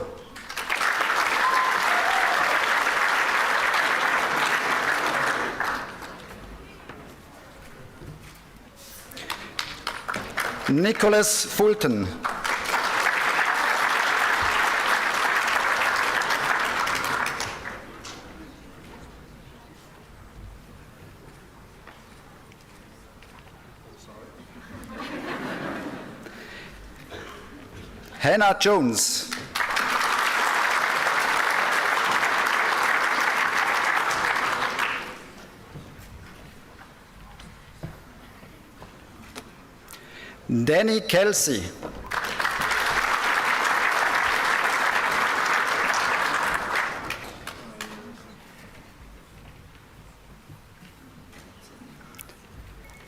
Nicholas Fulton. Hannah Jones. Danny Kelsey.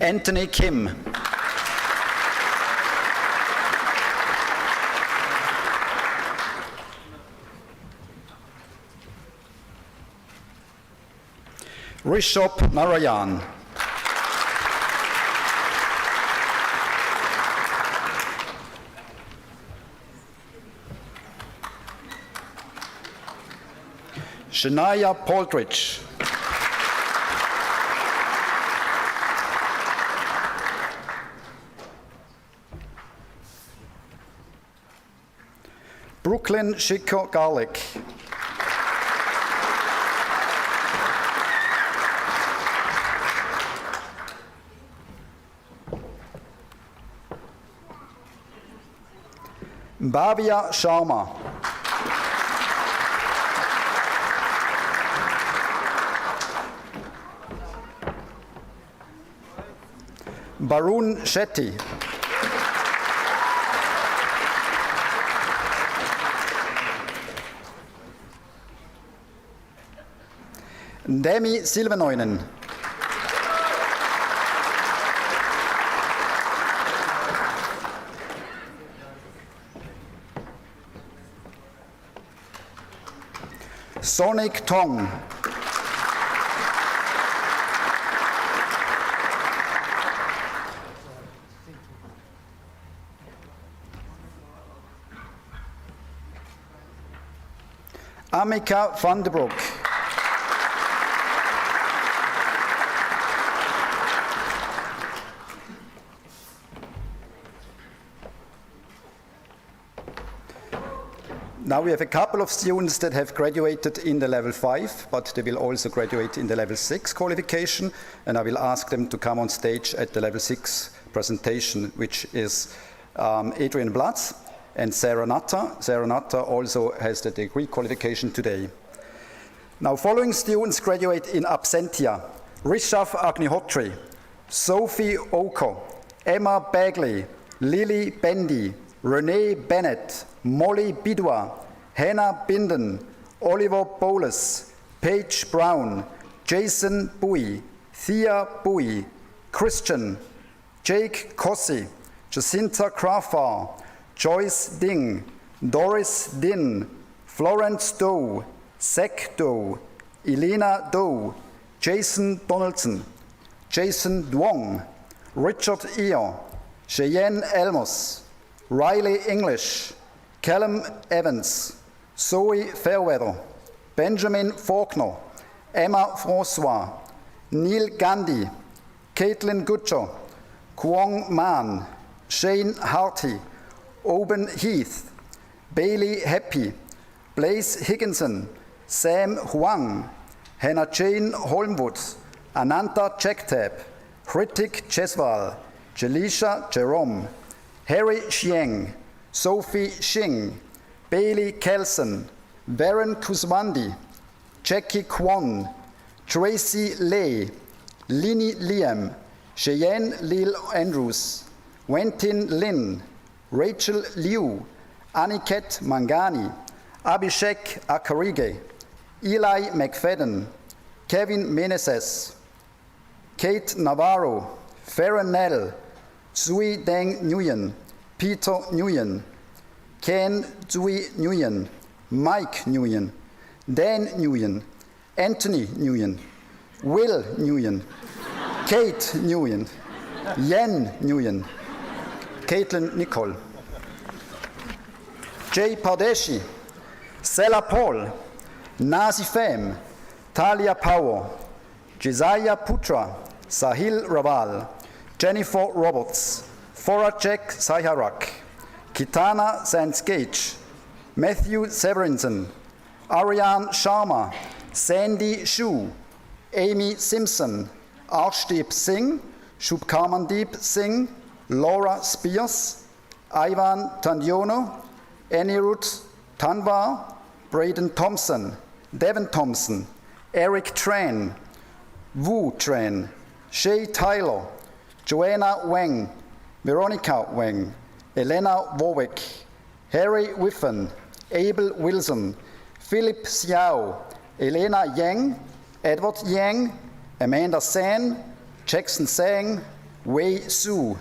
Anthony Kim. Rishabh Narayan. Shania Poltridge. Brooklyn Shiko Garlic. Bhavya Sharma. Barun Shetty. Demi Silvenoinen. Sonic Tong. Amika van de Broek. Now we have a couple of students that have graduated in the level 5, but they will also graduate in the level 6 qualification, and I will ask them to come on stage at the level 6 presentation, which is Adrian Blatz and Sarah Nutter. Sarah Nutter also has the degree qualification today. Now following students graduate in absentia: Rishabh Agnihotri, Sophie Oko, Emma Bagley, Lily Bendy, Renee Bennett, Molly Bidwa, Hannah Binden, Oliver Bowles, Paige Brown, Jason Bowie, Thea Bowie, Christian, Jake Kossi, Jacinta Krafar, Joyce Ding, Doris Din, Florence Doe, Zach Doe, Elena Doe, Jason Donaldson, Jason Duong, Richard Ear, Cheyenne Elmos, Riley English, Callum Evans, Zoe Fairweather, Benjamin Faulkner, Emma Francois, Neil Gandhi, Caitlin Gutcher, Kwong Man, Shane Harty, Oben Heath, Bailey Happy, Blaze Higginson, Sam Huang, Hannah Jane Holmwood, Ananta Jacktab, Hrithik Cheswal, Jalisha Jerome, Harry Xiang, Sophie Xing, Bailey Kelson, Varen Kuswandi, Jackie Kwon, Tracy Lay, Lini Liam, Cheyenne Lil Andrews, Wentin Lin, Rachel Liu, Aniket Mangani, Abhishek Akarige, Eli McFadden, Kevin Meneses, Kate Navarro, Farron Nell, Zui Deng Nguyen, Peter Nguyen, Ken Zui Nguyen, Mike Nguyen, Dan Nguyen, Anthony Nguyen, Will Nguyen, Kate Nguyen, Yen Nguyen, Caitlin Nicole, Jay Pardeshi, Sela Paul, Nazi Fem, Talia Power, Jesiah Putra, Sahil Raval, Jennifer Roberts, Foracek Saharak, Kitana Sands-Gage, Matthew Severinson, Ariane Sharma, Sandy Shu, Amy Simpson, Arshdeep Singh, Shubkamandeep Singh, Laura Spears, Ivan Tandiono, Anirudh Tanwar, Braden Thompson, Devon Thompson, Eric Tran, Wu Tran, Shay Tyler, Joanna Wang, Veronica Wang, Elena Warwick, Harry Whiffen, Abel Wilson, Philip Xiao, Elena Yang, Edward Yang, Amanda San, Jackson Sang, Wei Su.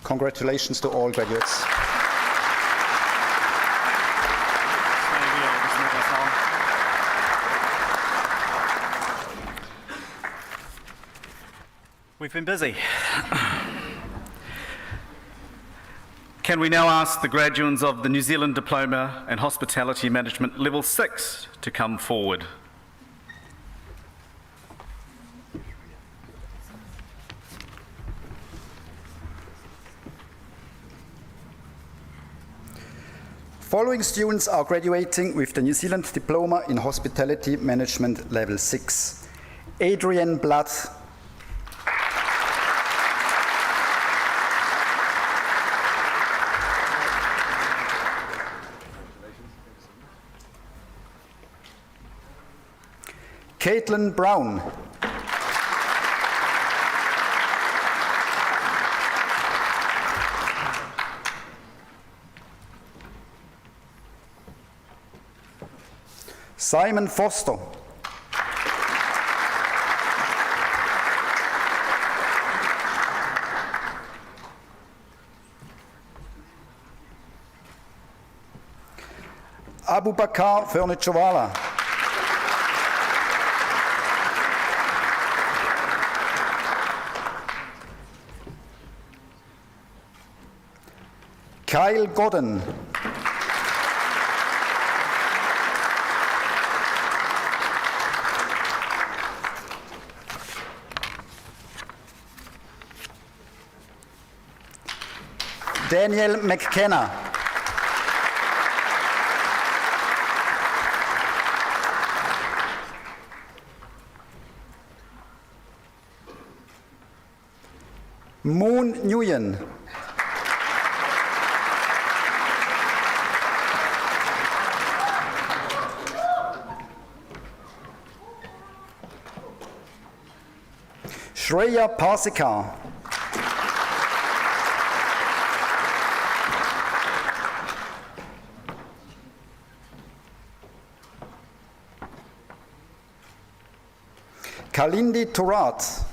Congratulations to all graduates. We've been busy. Can we now ask the graduates of the New Zealand Diploma in Hospitality Management Level 6 to come forward? Following students are graduating with the New Zealand Diploma in Hospitality Management Level 6. Adrian Blatt, Caitlin Brown, Simon Foster, Abubakar Furniturewala, Kyle Godden, Daniel McKenna, Moon Nguyen, Shreya Parsikar, Kalindi Turat,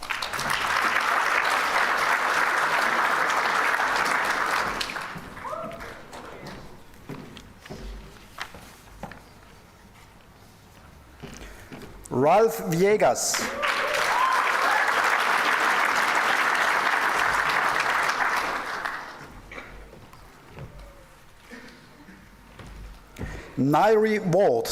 Ralph Viegas, Nairi Ward,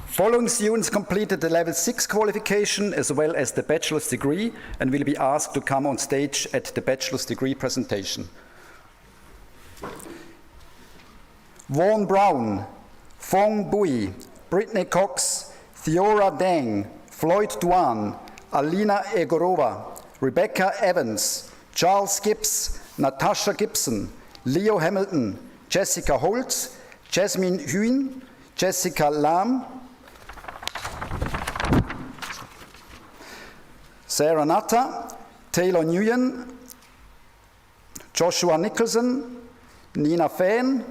following students completed the Level 6 qualification as well as the bachelor's degree and will be asked to come on stage at the bachelor's degree presentation. Vaughan Brown, Fong Bui, Brittany Cox, Theora Deng, Floyd Duan, Alina Egorova, Rebecca Evans, Charles Gibbs, Natasha Gibson, Leo Hamilton, Jessica Holtz, Jasmine Huyn, Jessica Lam, Sarah Natta, Taylor Nguyen, Joshua Nicholson, Nina Fain,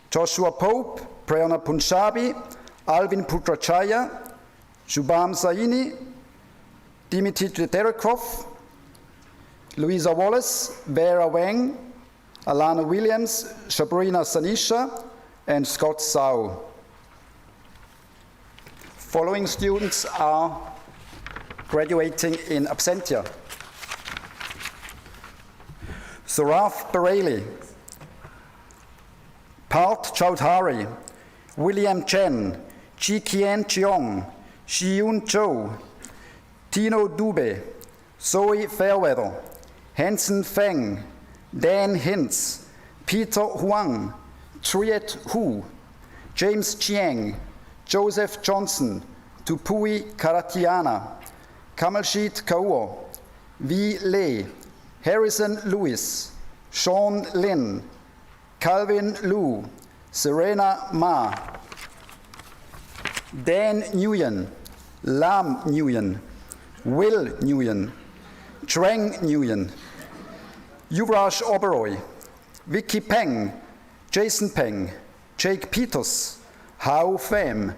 Joshua Pope, Prerna Punjabi, Alvin Putrachaya, Shubham Saini, Dimitri Derekov, Louisa Wallace, Vera Wang, Alana Williams, Sabrina Sanisha, and Scott Sau. Following students are graduating in absentia: Suraf Bareilly, Parth Chaudhary, William Chen, Chi Kien Cheong, Shiyun Zhou, Tino Dube, Zoe Fairweather, Hansen Feng, Dan Hintz, Peter Huang, Triet Hu, James Chiang, Joseph Johnson, Tupui Karatiana, Kamalshit Kaur, V. Lei, Harrison Lewis, Sean Lin, Calvin Liu, Serena Ma, Dan Nguyen, Lam Nguyen, Will Nguyen, Trang Nguyen, Yuvraj Oberoi, Vicky Peng, Jason Peng, Jake Peters, Hao Pham,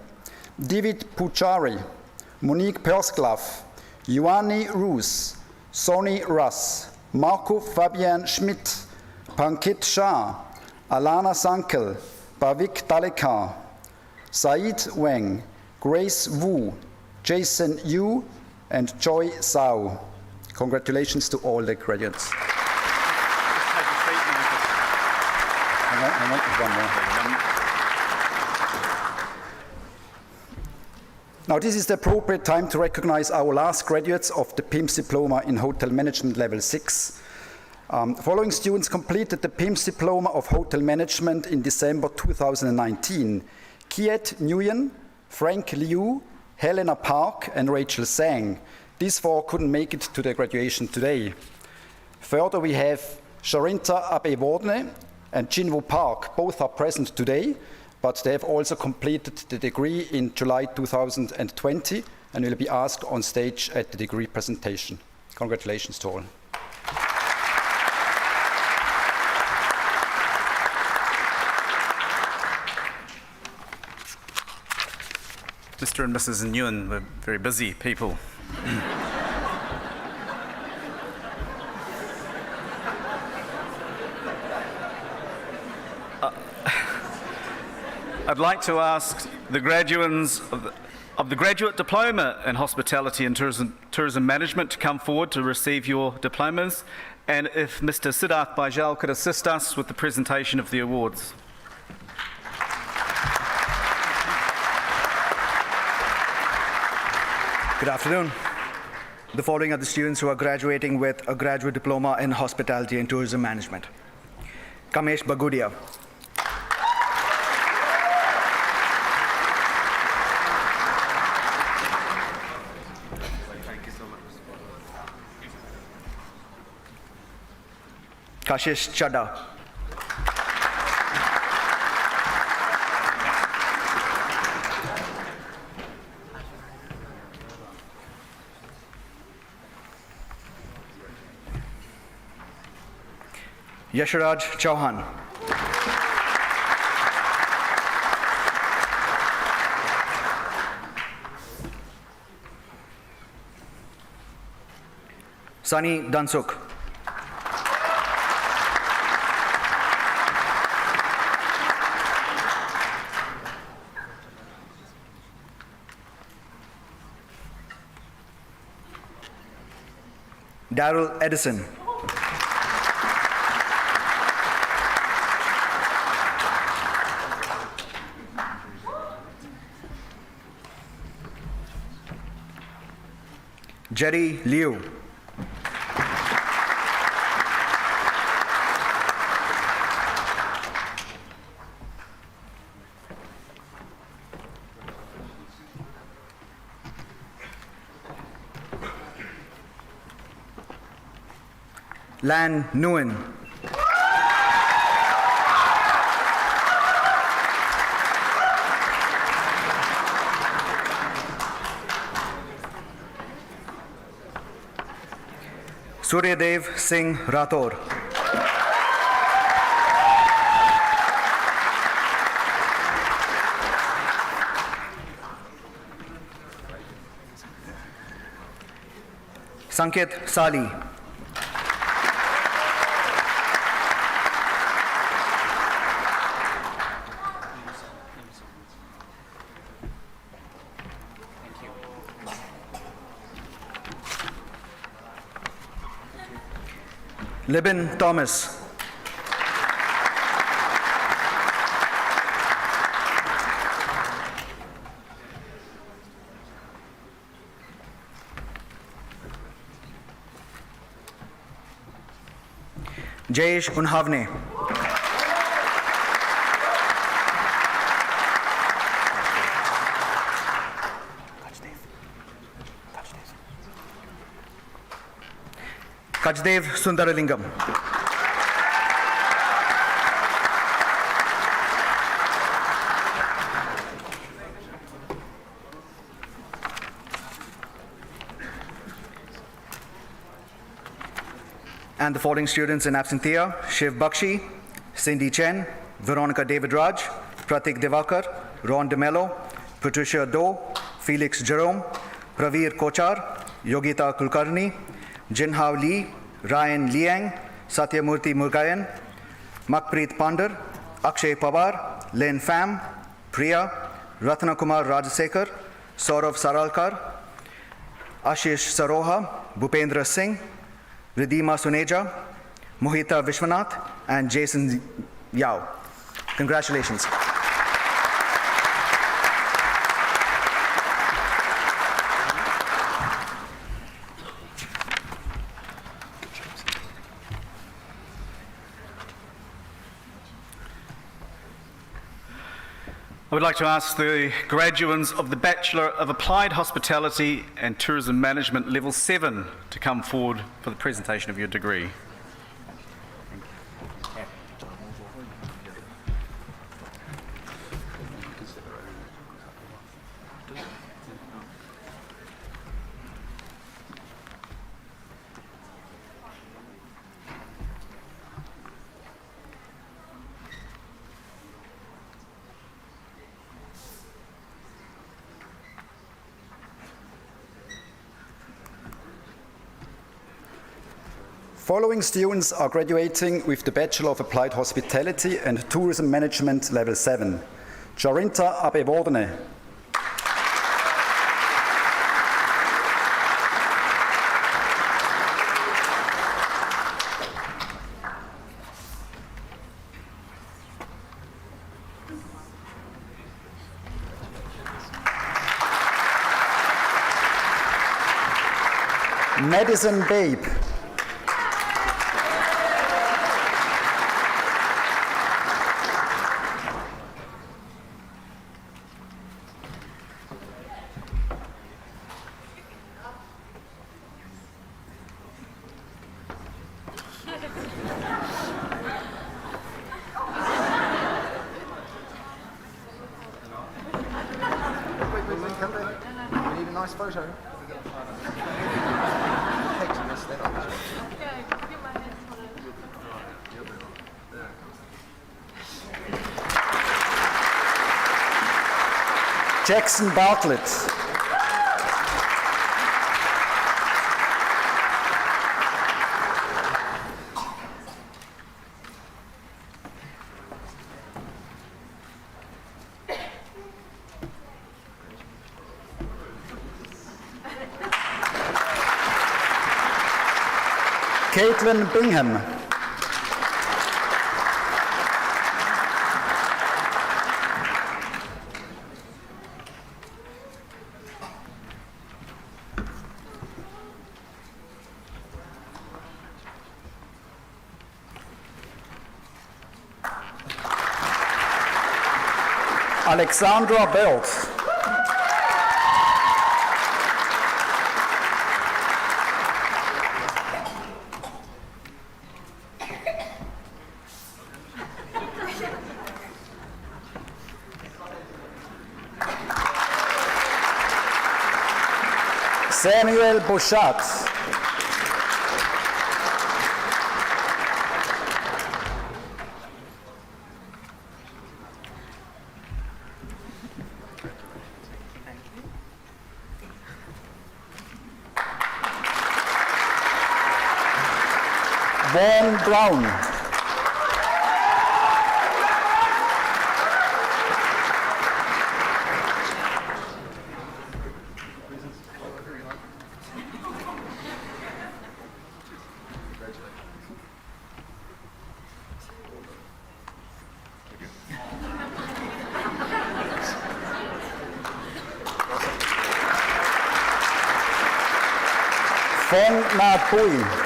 David Puchari, Monique Persklav, Ioanni Roos, Sonny Russ, Marco Fabian Schmidt, Pankit Shah, Alana Sankel, Bavik Dalekar, Said Wang, Grace Wu, Jason Yu, and Joy Zhao. Congratulations to all the graduates. Now this is the appropriate time to recognize our last graduates of the PIHMS Diploma in Hotel Management Level 6. Following students completed the PIHMS Diploma of Hotel Management in December 2019. Kiet Nguyen, Frank Liu, Helena Park, and Rachel Sang. These four couldn't make it to their graduation today. Further, we have Sharinta Abewardne and Jinwoo Park. Both are present today, but they have also completed the degree in July 2020 and will be asked on stage at the degree presentation. Congratulations to all. Mr. and Mrs. Nguyen were very busy people. I'd like to ask the graduates of the Graduate Diploma in Hospitality and Tourism Management to come forward to receive your diplomas, and if Mr. Siddharth Baijal could assist us with the presentation of the awards. Good afternoon. The following are the students who are graduating with a graduate diploma in hospitality and tourism management. Kamesh Bagudia. Kashish Chadha. Yashraj Chauhan. Sunny Dansuk. Daryl Edison. Jerry Liu. Lan Nguyen. Suryadev Singh Rathore. Sanket Sali. Libin Thomas. Jayesh Unhavne. Kajdev Sundaralingam. And the following students in absentia: Shiv Bakshi, Cindy Chen, Veronica David Raj, Pratik Devakar, Ron DeMello, Patricia Do, Felix Jerome, Praveer Kochar, Yogita Kulkarni, Jinhao Lee, Ryan Liang, Satyamurthy Murugayan, Makpreet Pandar, Akshay Pawar, Len Pham, Priya, Ratna Kumar Rajasekar, Saurav Saralkar, Ashish Saroha, Bhupendra Singh, Ridhima Suneja, Mohita Vishwanath, and Jason Yao. Congratulations. I would like to ask the graduates of the Bachelor of Applied Hospitality and Tourism Management Level 7 to come forward for the presentation of your degree. Following students are graduating with the Bachelor of Applied Hospitality and Tourism Management Level 7. Jarinta Abewodene. Madison Babe. We need a nice photo. Jackson Bartlett. Caitlin Bingham. Alexandra Belt. Samuel Bouchat. Vaughn Brown. Fong Na Pui.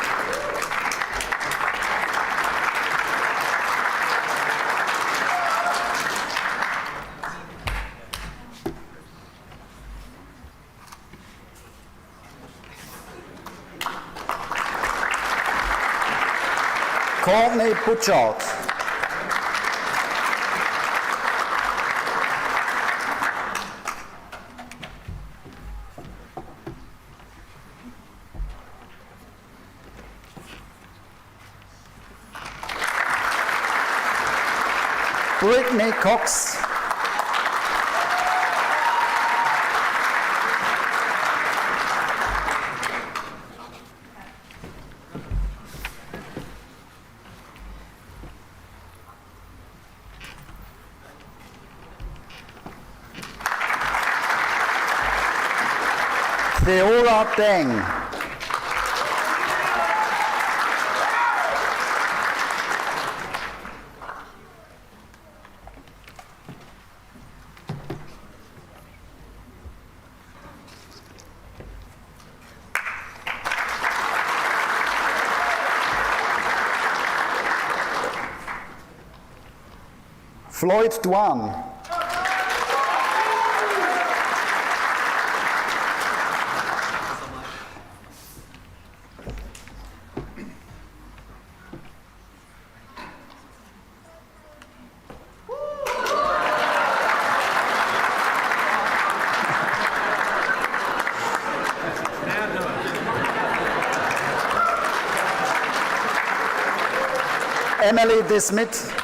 Courtney Butchart. Brittany Cox. Theora Deng. Floyd Duan. Emily DeSmith.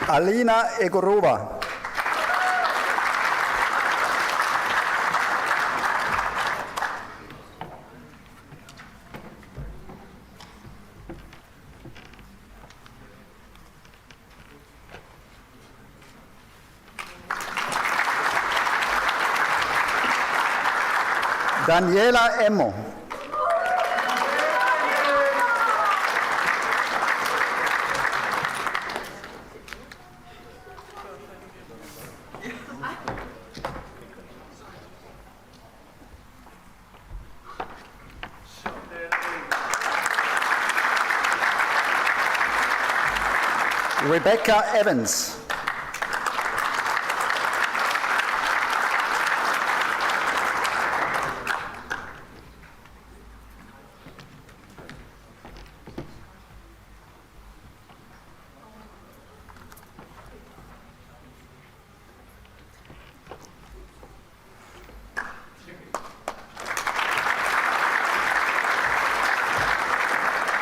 Alina Egorova. Daniela Emmo. Rebecca Evans.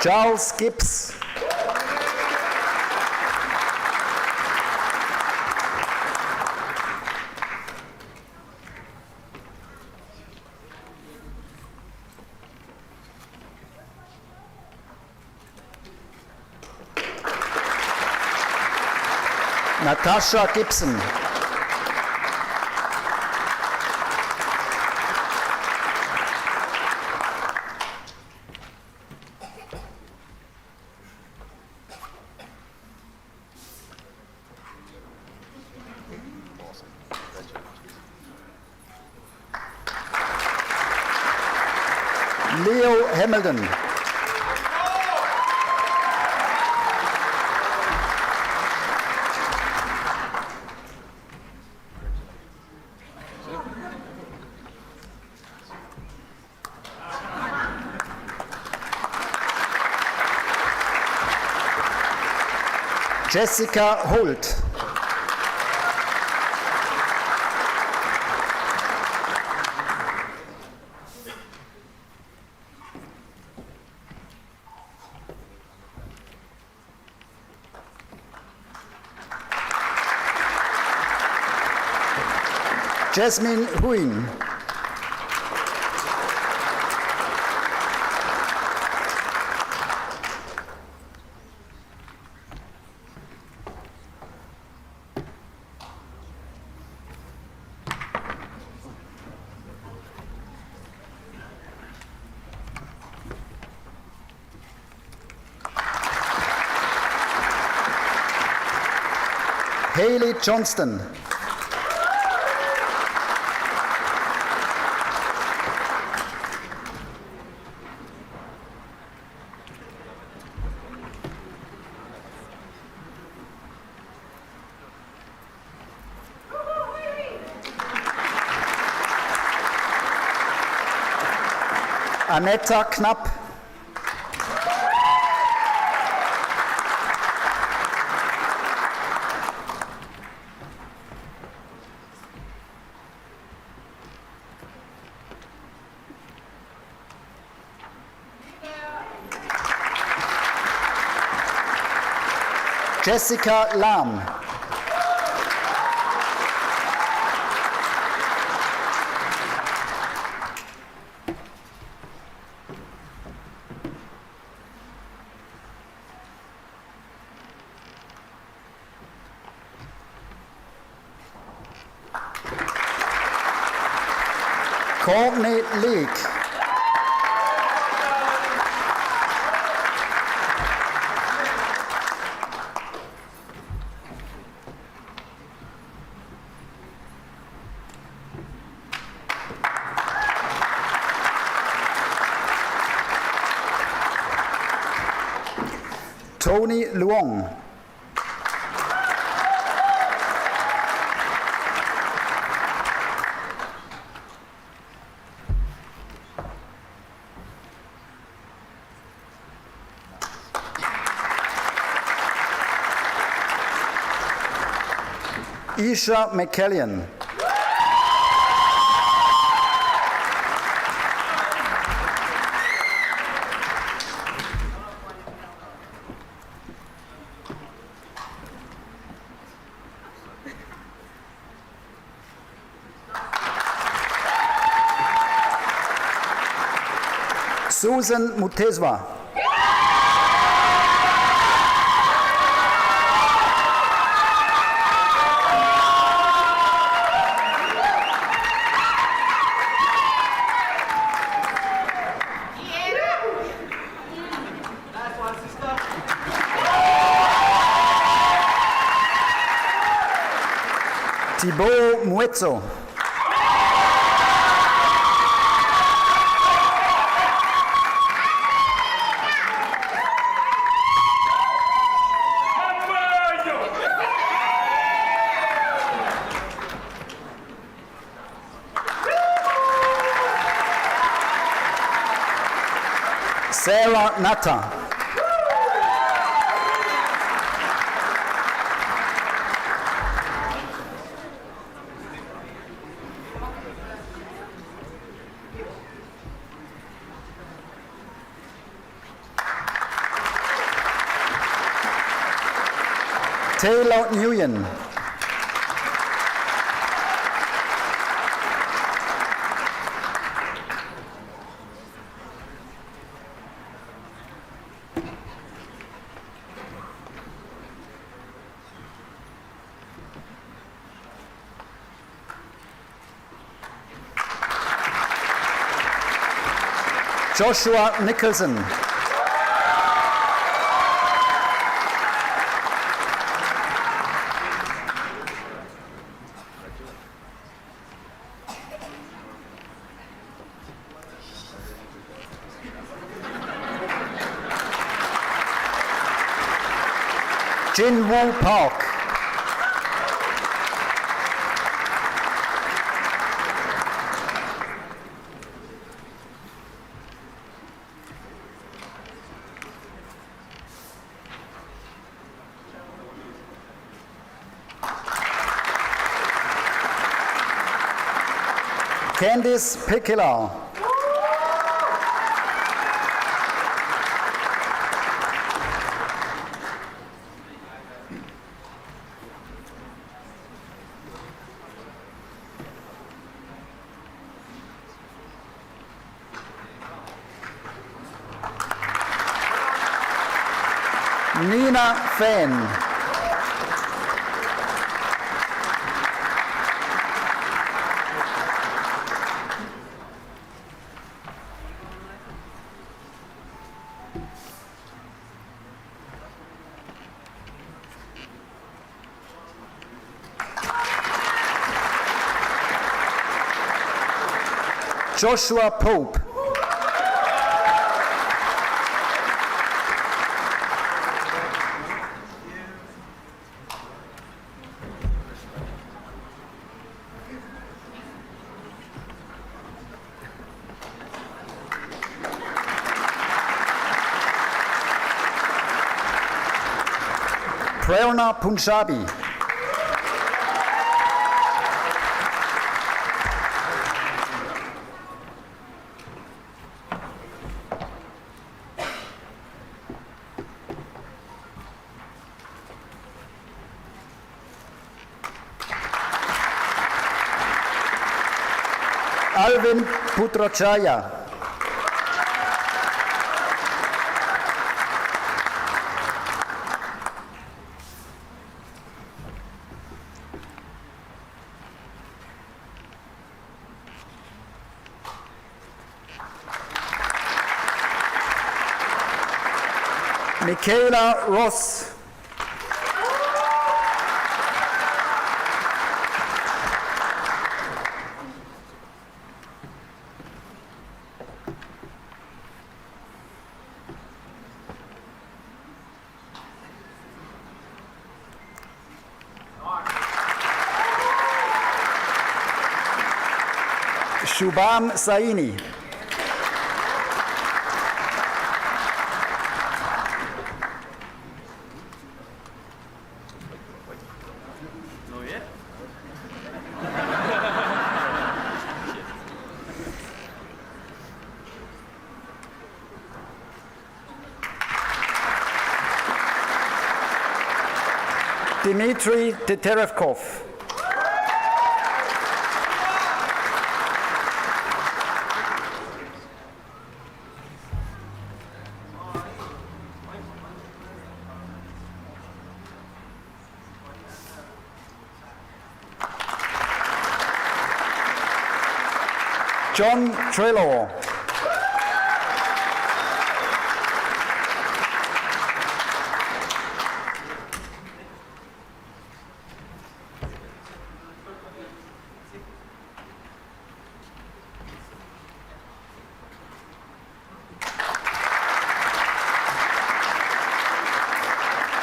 Charles Gibbs. Natasha Gibson. Leo Hamilton. Jessica Holt. Jasmine Huyn. Haley Johnston. Anetta Knapp. Jessica Lam. Courtney Leake. Tony Luong. Isha McKellion. Susan Muteswa. Thibaut Muetzo. Sarah Natta. Taylor Nguyen. Joshua Nicholson. Jin Woo Park. Candice Pickila. Nina Fenn. Joshua Pope. Prerna Punjabi. Alvin Putrachaya. Michaela Ross. Shubham Saini. Dmitry Teterevkov. John Trelaw.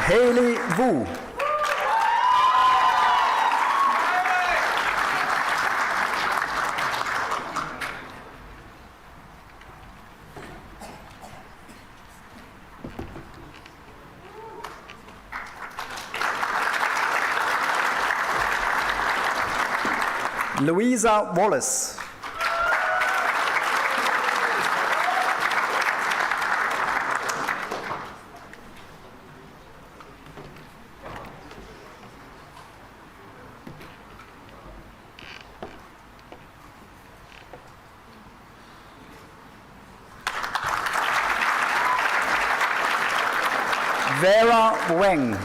Haley Wu. Louisa Wallace. Vera Weng.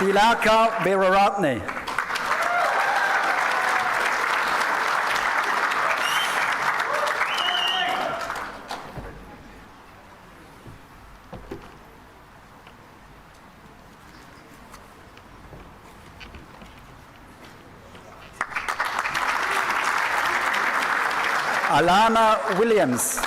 Dilaka Viraratne. Alana Williams.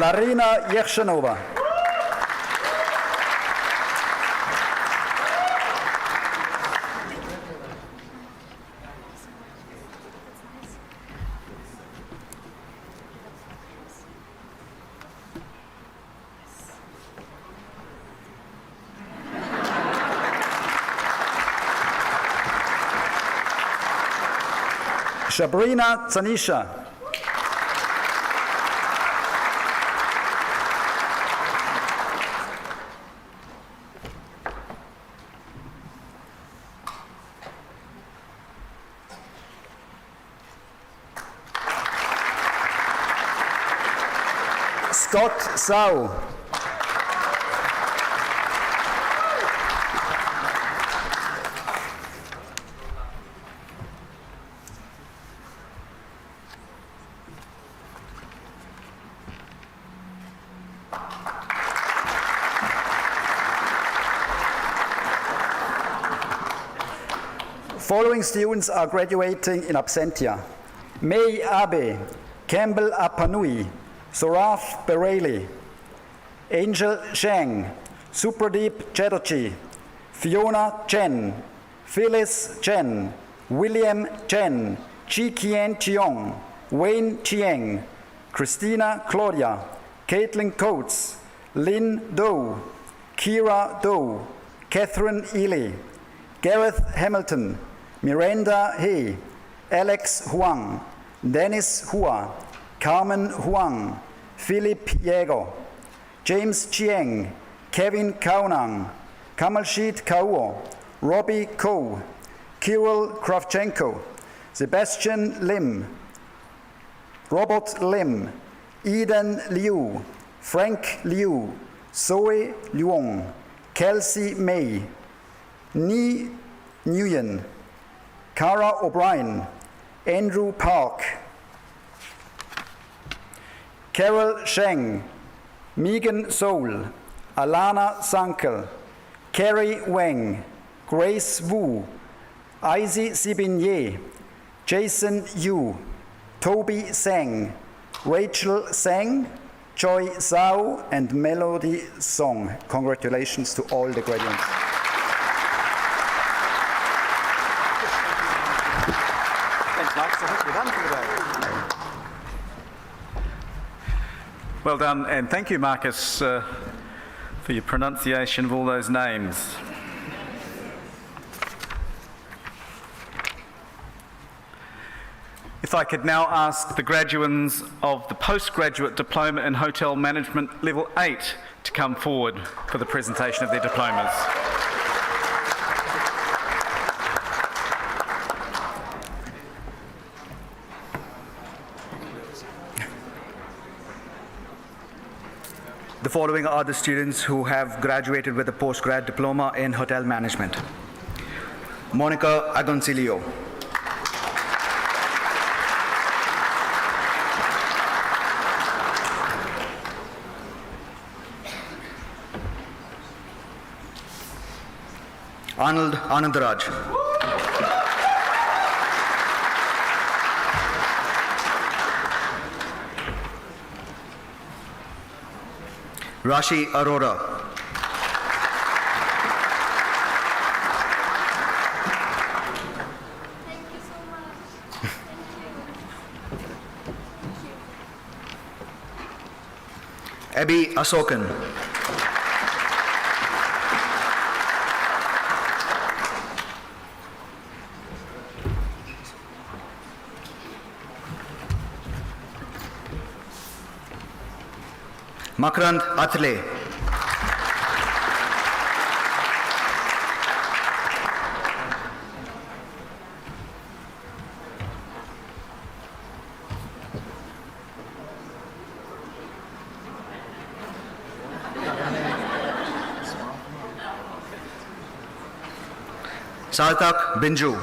Larina Yershanova. Sabrina Tanisha. Scott Sau. Following students are graduating in absentia: May Abe, Campbell Apanui, Sorath Bereli, Angel Sheng, Supradeep Chatterjee, Fiona Chen, Phyllis Chen, William Chen, Chi Kien Cheong, Wayne Chieng, Christina Claudia, Caitlin Coates, Lynn Doe, Kira Doe, Catherine Ely, Gareth Hamilton, Miranda He, Alex Huang, Dennis Hua, Carmen Huang, Philip Jäger, James Chieng, Kevin Kaunang, Kamalshit Kauo, Robbie Ko, Kirill Kravchenko, Sebastian Lim, Robert Lim, Eden Liu, Frank Liu, Zoe Luong, Kelsey May, Ni Nguyen, Cara O'Brien, Andrew Park, Carol Sheng, Megan Soul, Alana Sankel, Carrie Wang, Grace Wu, Izzy Sibinye, Jason Yu, Toby Sang, Rachel Sang, Joy Zhao, and Melody Song. Congratulations to all the graduates. Thanks, Mark. So I think we're done for today. Well done, and thank you, Marcus, for your pronunciation of all those names. If I could now ask the graduates of the Postgraduate Diploma in Hotel Management Level 8 to come forward for the presentation of their diplomas. The following are the students who have graduated with a postgrad diploma in hotel management. Monica Agoncillo. Arnold Anandaraj. Rashi Arora. Thank you so much. Thank you. Abby Asokan. Makrand Atle. Sarthak Binju.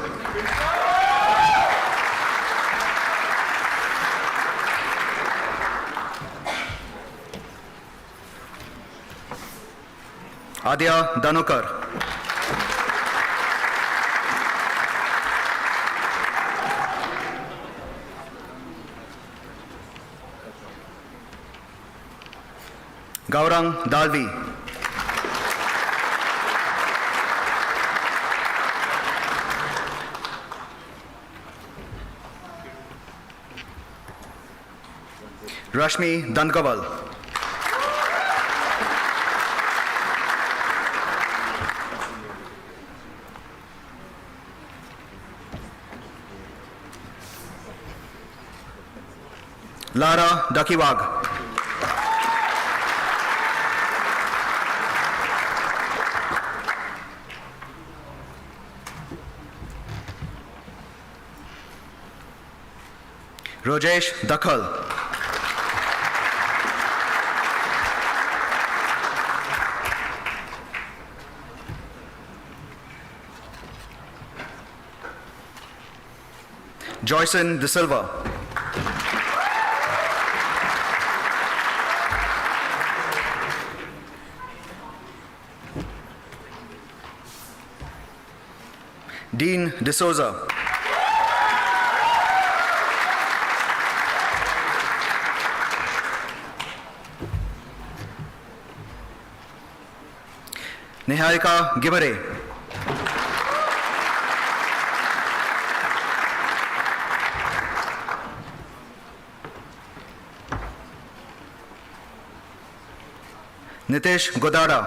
Adya Danukar. Gaurang Dalvi. Rashmi Dandkawal. Lara Dakiwag. Rajesh Dakhal. Joyson De Silva. Dean De Souza. Niharika Gibare. Nitesh Godara.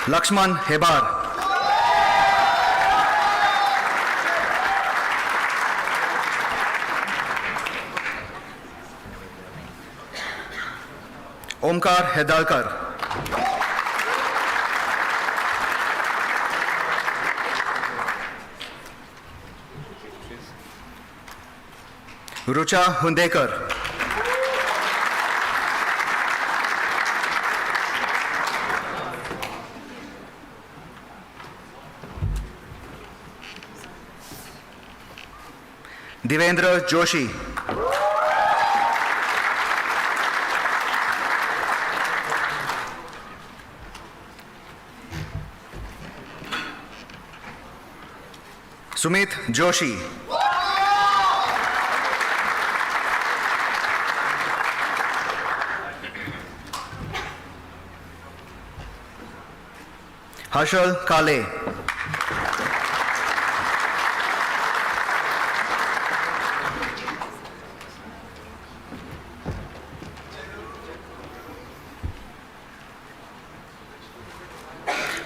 Lakshman Hebar. Omkar Hedalkar. Rucha Hundekar. Devendra Joshi. Sumit Joshi. Harshal Kale.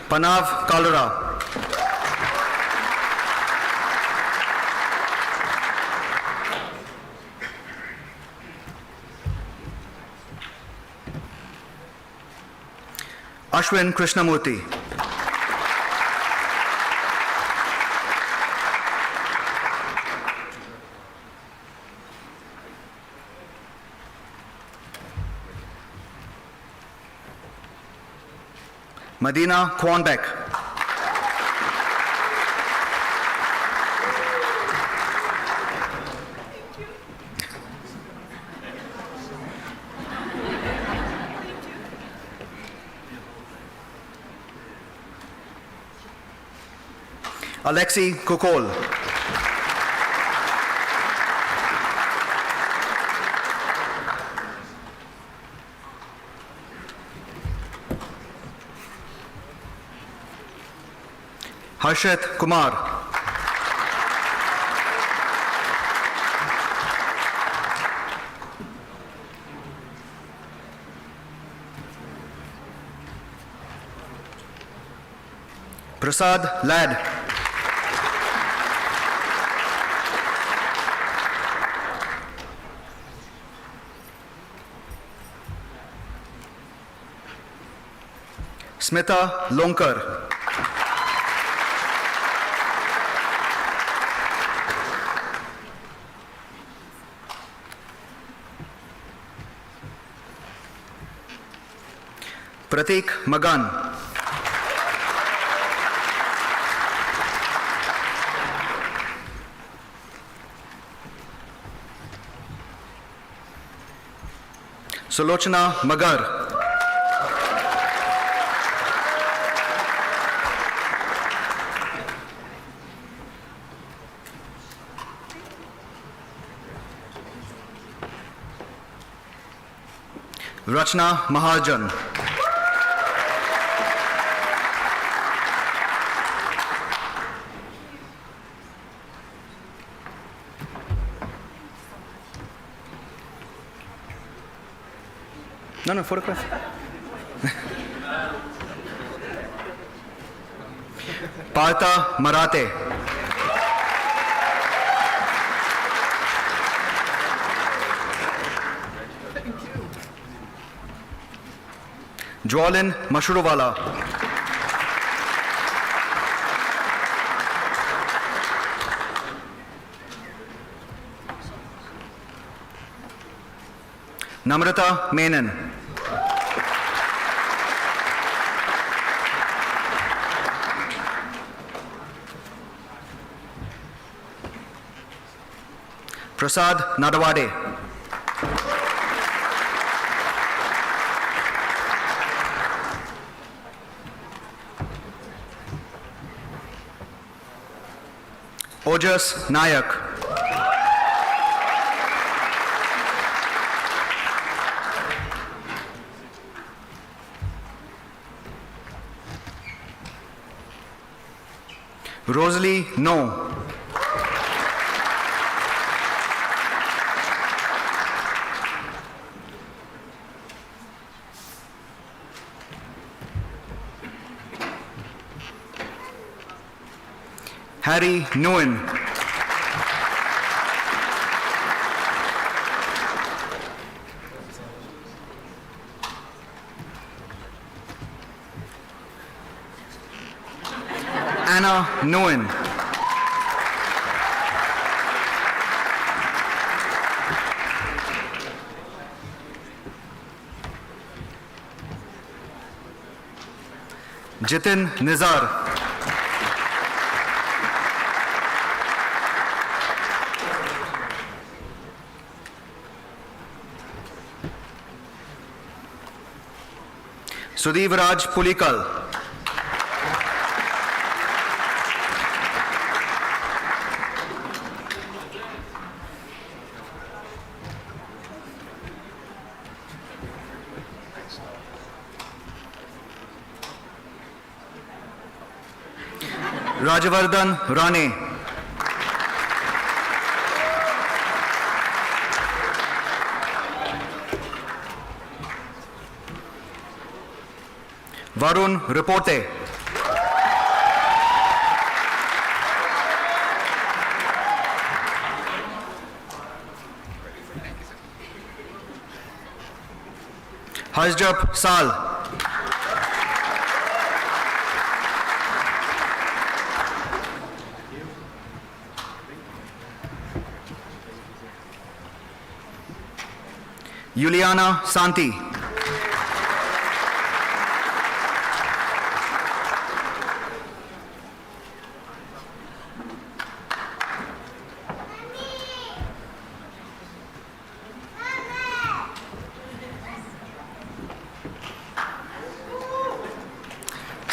Panav Kalura. Ashwin Krishnamurthy. Madina Kwanbeck. Alexei Kukol. Harshit Kumar. Prasad Lad. Smita Lonkar. Pratik Magan. Sulochana Magar. Rachna Mahajan. No, photograph. Partha Marathe. Jwalin Mashruwala. Namrata Menon. Prasad Nadawade. Ojas Nayak. Rosalie No. Harry Nguyen. Anna Nguyen. Jitin Nizar. Sudevraj Pulikal. Rajavardhan Rane. Varun Reporte. Hajjab Sal. Juliana Santi.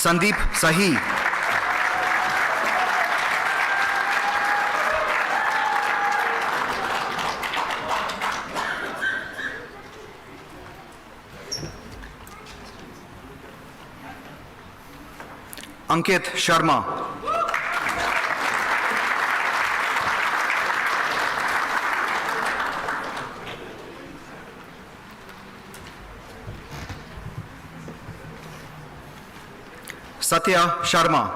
Sandeep Sahi. Ankit Sharma. Satya Sharma.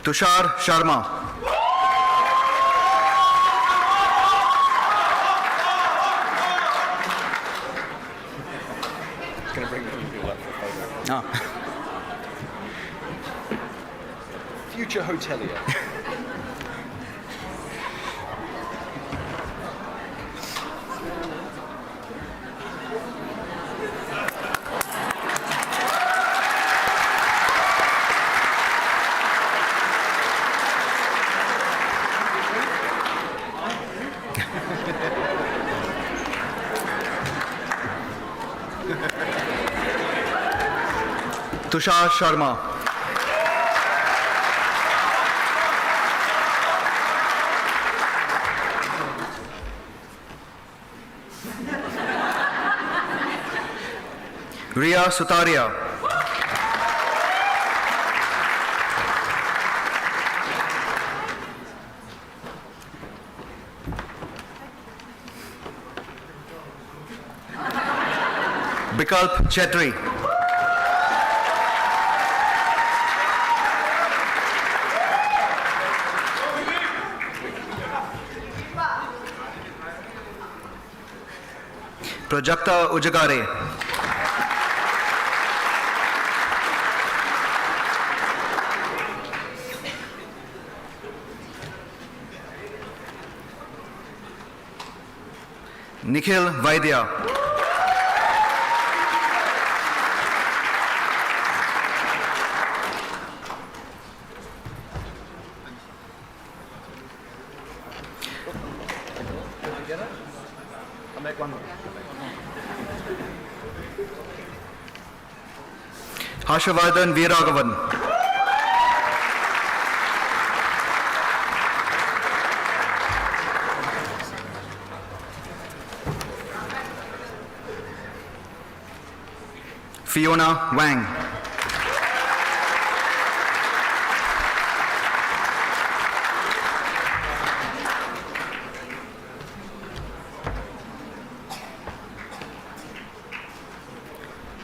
Tushar Sharma. Going to bring the people up for a photo. Ah. Future hotelier. Tushar Sharma. Ria Sutaria. Bikalp Chetri. Prajakta Ujagare. Nikhil Vaidya. I'll make one more. Harshavardhan Veeragavan. Fiona Wang.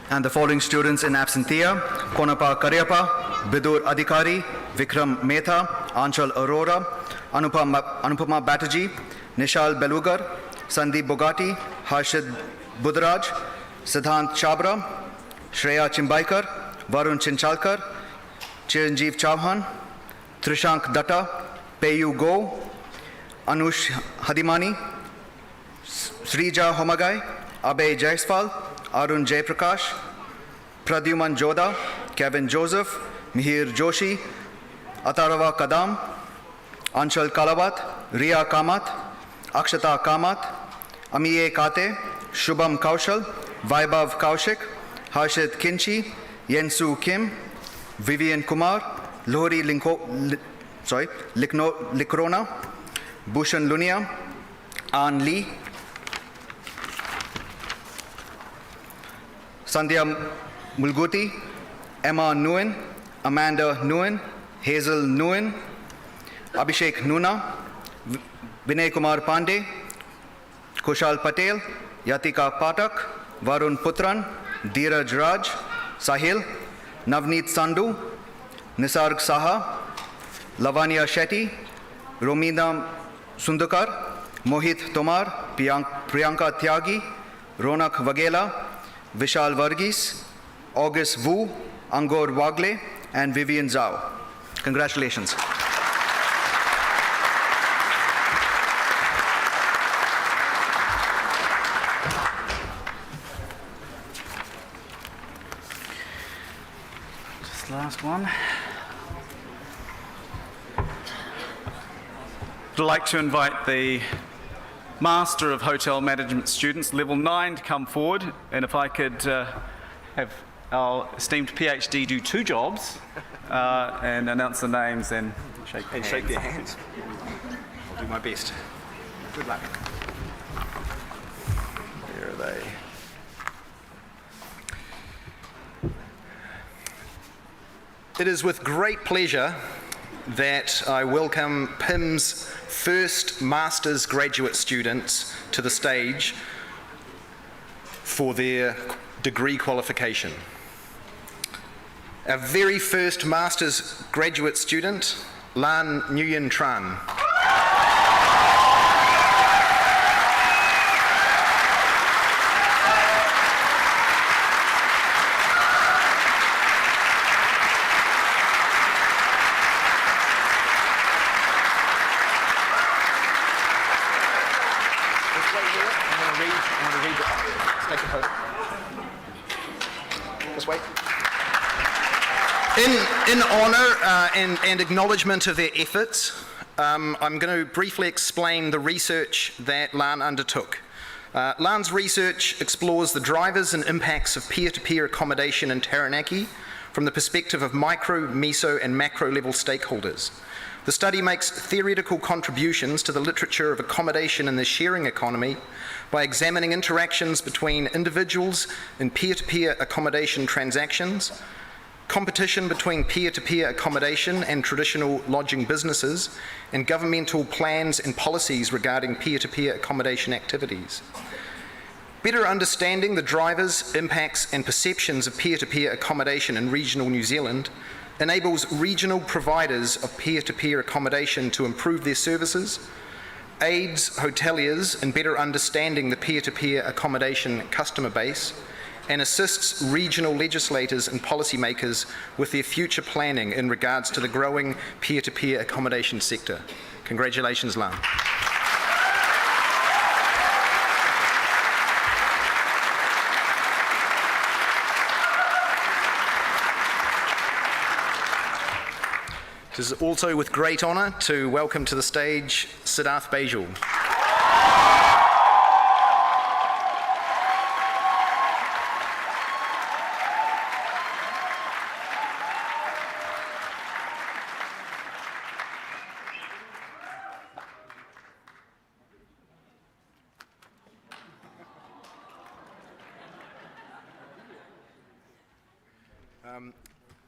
And the following students in absentia: Konapa Karyapa, Bidur Adhikari, Vikram Mehta, Anchal Arora, Anupama Batterjee, Nishal Belugar, Sandeep Bogati, Harshid Budraj, Siddhant Chabra, Shreya Chimbaikar, Varun Chinchalkar, Chiranjeev Chauhan, Trishank Datta, Peyu Go, Anush Hadimani, Srija Homagai, Abhay Jaiswal, Arun Jaiprakash, Pradyuman Joda, Kevin Joseph, Mihir Joshi, Atarava Kadam, Anshal Kalawat, Ria Kamat, Akshata Kamat, Amiye Kate, Shubham Kaushal, Vaibhav Kaushik, Harshit Kinchi, Yensu Kim, Vivian Kumar, Lohri Likrona, Bhushan Lunia, An Lee, Sandhya Mulguti, Emma Nguyen, Amanda Nguyen, Hazel Nguyen, Abhishek Nuna, Vinay Kumar Pandey, Kushal Patel, Yatika Patak, Varun Putran, Dheeraj Raj, Sahil, Navneet Sandhu, Nisarg Saha, Lavanya Shetty, Romina Sundukar, Mohit Tomar, Priyanka Tyagi, Ronak Vagela, Vishal Varghese, August Wu, Angor Wagle, and Vivian Zhao. Congratulations. Just last one. I'd like to invite the Master of Hotel Management students, level 9, to come forward. And if I could have our esteemed PhD do 2 jobs and announce the names and shake their hands. Shake their hands. I'll do my best. Good luck. Where are they? It is with great pleasure that I welcome PIHMS' first Master's graduate students to the stage for their degree qualification. Our very first Master's graduate student, Lan Nguyen Tran. In honour and acknowledgement of their efforts, I'm going to briefly explain the research that Lan undertook. Lan's research explores the drivers and impacts of peer-to-peer accommodation in Taranaki from the perspective of micro, meso and macro level stakeholders. The study makes theoretical contributions to the literature of accommodation in the sharing economy by examining interactions between individuals in peer-to-peer accommodation transactions, competition between peer-to-peer accommodation and traditional lodging businesses, and governmental plans and policies regarding peer-to-peer accommodation activities. Better understanding the drivers, impacts, and perceptions of peer-to-peer accommodation in regional New Zealand enables regional providers of peer-to-peer accommodation to improve their services, aids hoteliers in better understanding the peer-to-peer accommodation customer base, and assists regional legislators and policymakers with their future planning in regards to the growing peer-to-peer accommodation sector. Congratulations, Lan. It is also with great honour to welcome to the stage Siddharth Bajal.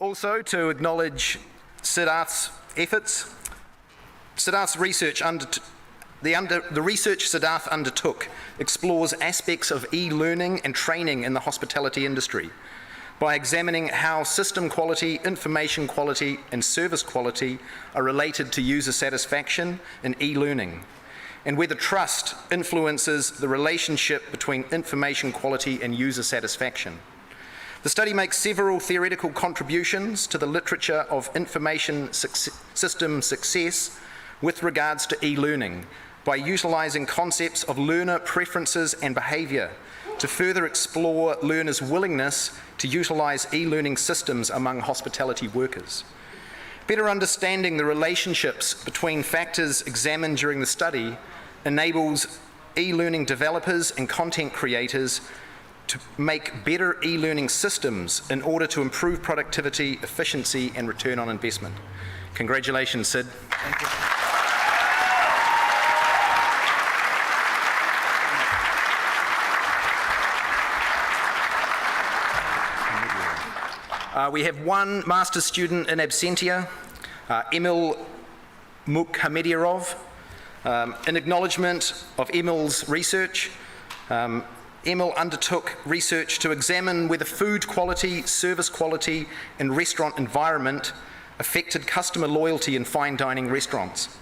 Also to acknowledge Siddharth's efforts, Siddharth's research the research Siddharth undertook explores aspects of e-learning and training in the hospitality industry by examining how system quality, information quality, and service quality are related to user satisfaction in e-learning, and whether trust influences the relationship between information quality and user satisfaction. The study makes several theoretical contributions to the literature of information system success with regards to e-learning by utilising concepts of learner preferences and behaviour to further explore learners' willingness to utilise e-learning systems among hospitality workers. Better understanding the relationships between factors examined during the study enables e-learning developers and content creators to make better e-learning systems in order to improve productivity, efficiency, and return on investment. Congratulations, Sid. Thank you. We have one master's student in absentia, Emil Mukhamadirov. In acknowledgement of Emil's research, Emil undertook research to examine whether food quality, service quality, and restaurant environment affected customer loyalty in fine dining restaurants.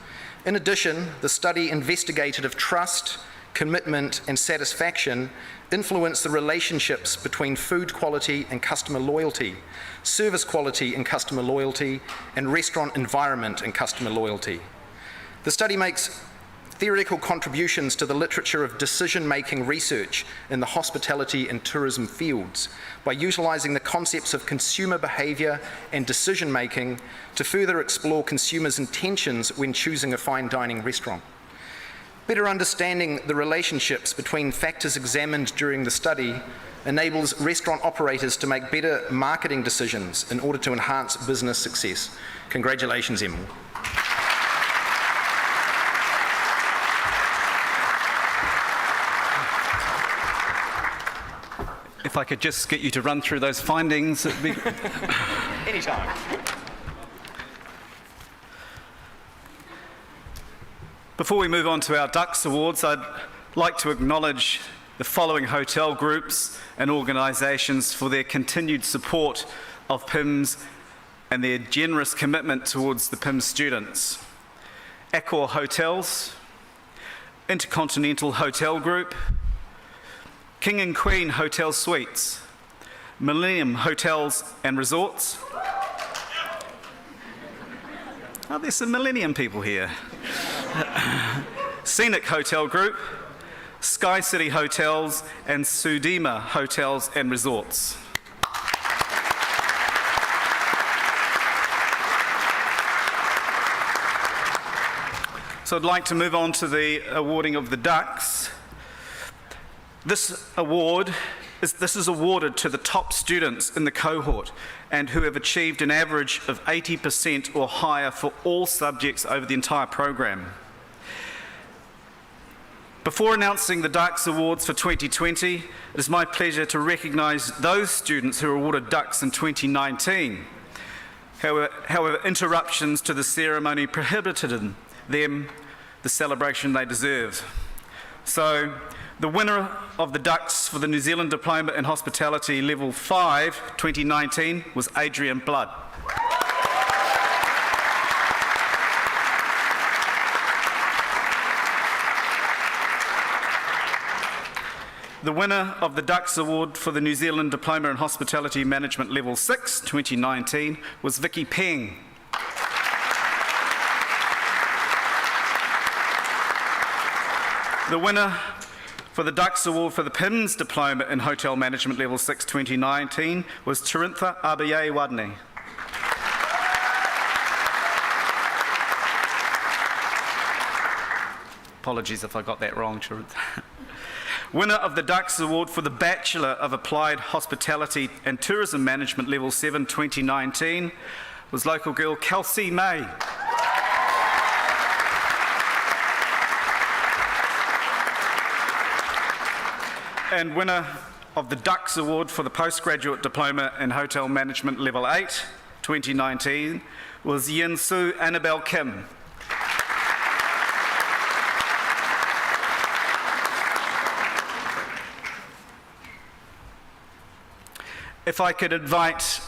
In addition, the study investigated if trust, commitment, and satisfaction influence the relationships between food quality and customer loyalty, service quality and customer loyalty, and restaurant environment and customer loyalty. The study makes theoretical contributions to the literature of decision-making research in the hospitality and tourism fields by utilising the concepts of consumer behaviour and decision-making to further explore consumers' intentions when choosing a fine dining restaurant. Better understanding the relationships between factors examined during the study enables restaurant operators to make better marketing decisions in order to enhance business success. Congratulations, Emil. If I could just get you to run through those findings, it'd be Anytime. Before we move on to our Ducks Awards, I'd like to acknowledge the following hotel groups and organisations for their continued support of PIHMS and their generous commitment towards the PIHMS students. Accor Hotels, Intercontinental Hotel Group, King and Queen Hotel Suites, Millennium Hotels and Resorts. Oh, there's some Millennium people here. Scenic Hotel Group, Sky City Hotels, and Sudima Hotels and Resorts. So I'd like to move on to the awarding of the Ducks. This award is awarded to the top students in the cohort and who have achieved an average of 80% or higher for all subjects over the entire program. Before announcing the Ducks Awards for 2020, it is my pleasure to recognise those students who were awarded Ducks in 2019. However, interruptions to the ceremony prohibited them the celebration they deserve. So, the winner of the Ducks for the New Zealand Diploma in Hospitality Level 5 2019 was Adrian Blood. The winner of the Dux Award for the New Zealand Diploma in Hospitality Management Level 6 2019 was Vicky Peng. The winner for the Dux Award for the PIHMS Diploma in Hotel Management Level 6 2019 was Charintha Abaye Wadney. Apologies if I got that wrong, Charintha. Winner of the Dux Award for the Bachelor of Applied Hospitality and Tourism Management Level 7 2019 was local girl Kelsey May. And winner of the Dux Award for the Postgraduate Diploma in Hotel Management Level 8 2019 was Yin Su Annabelle Kim. If I could invite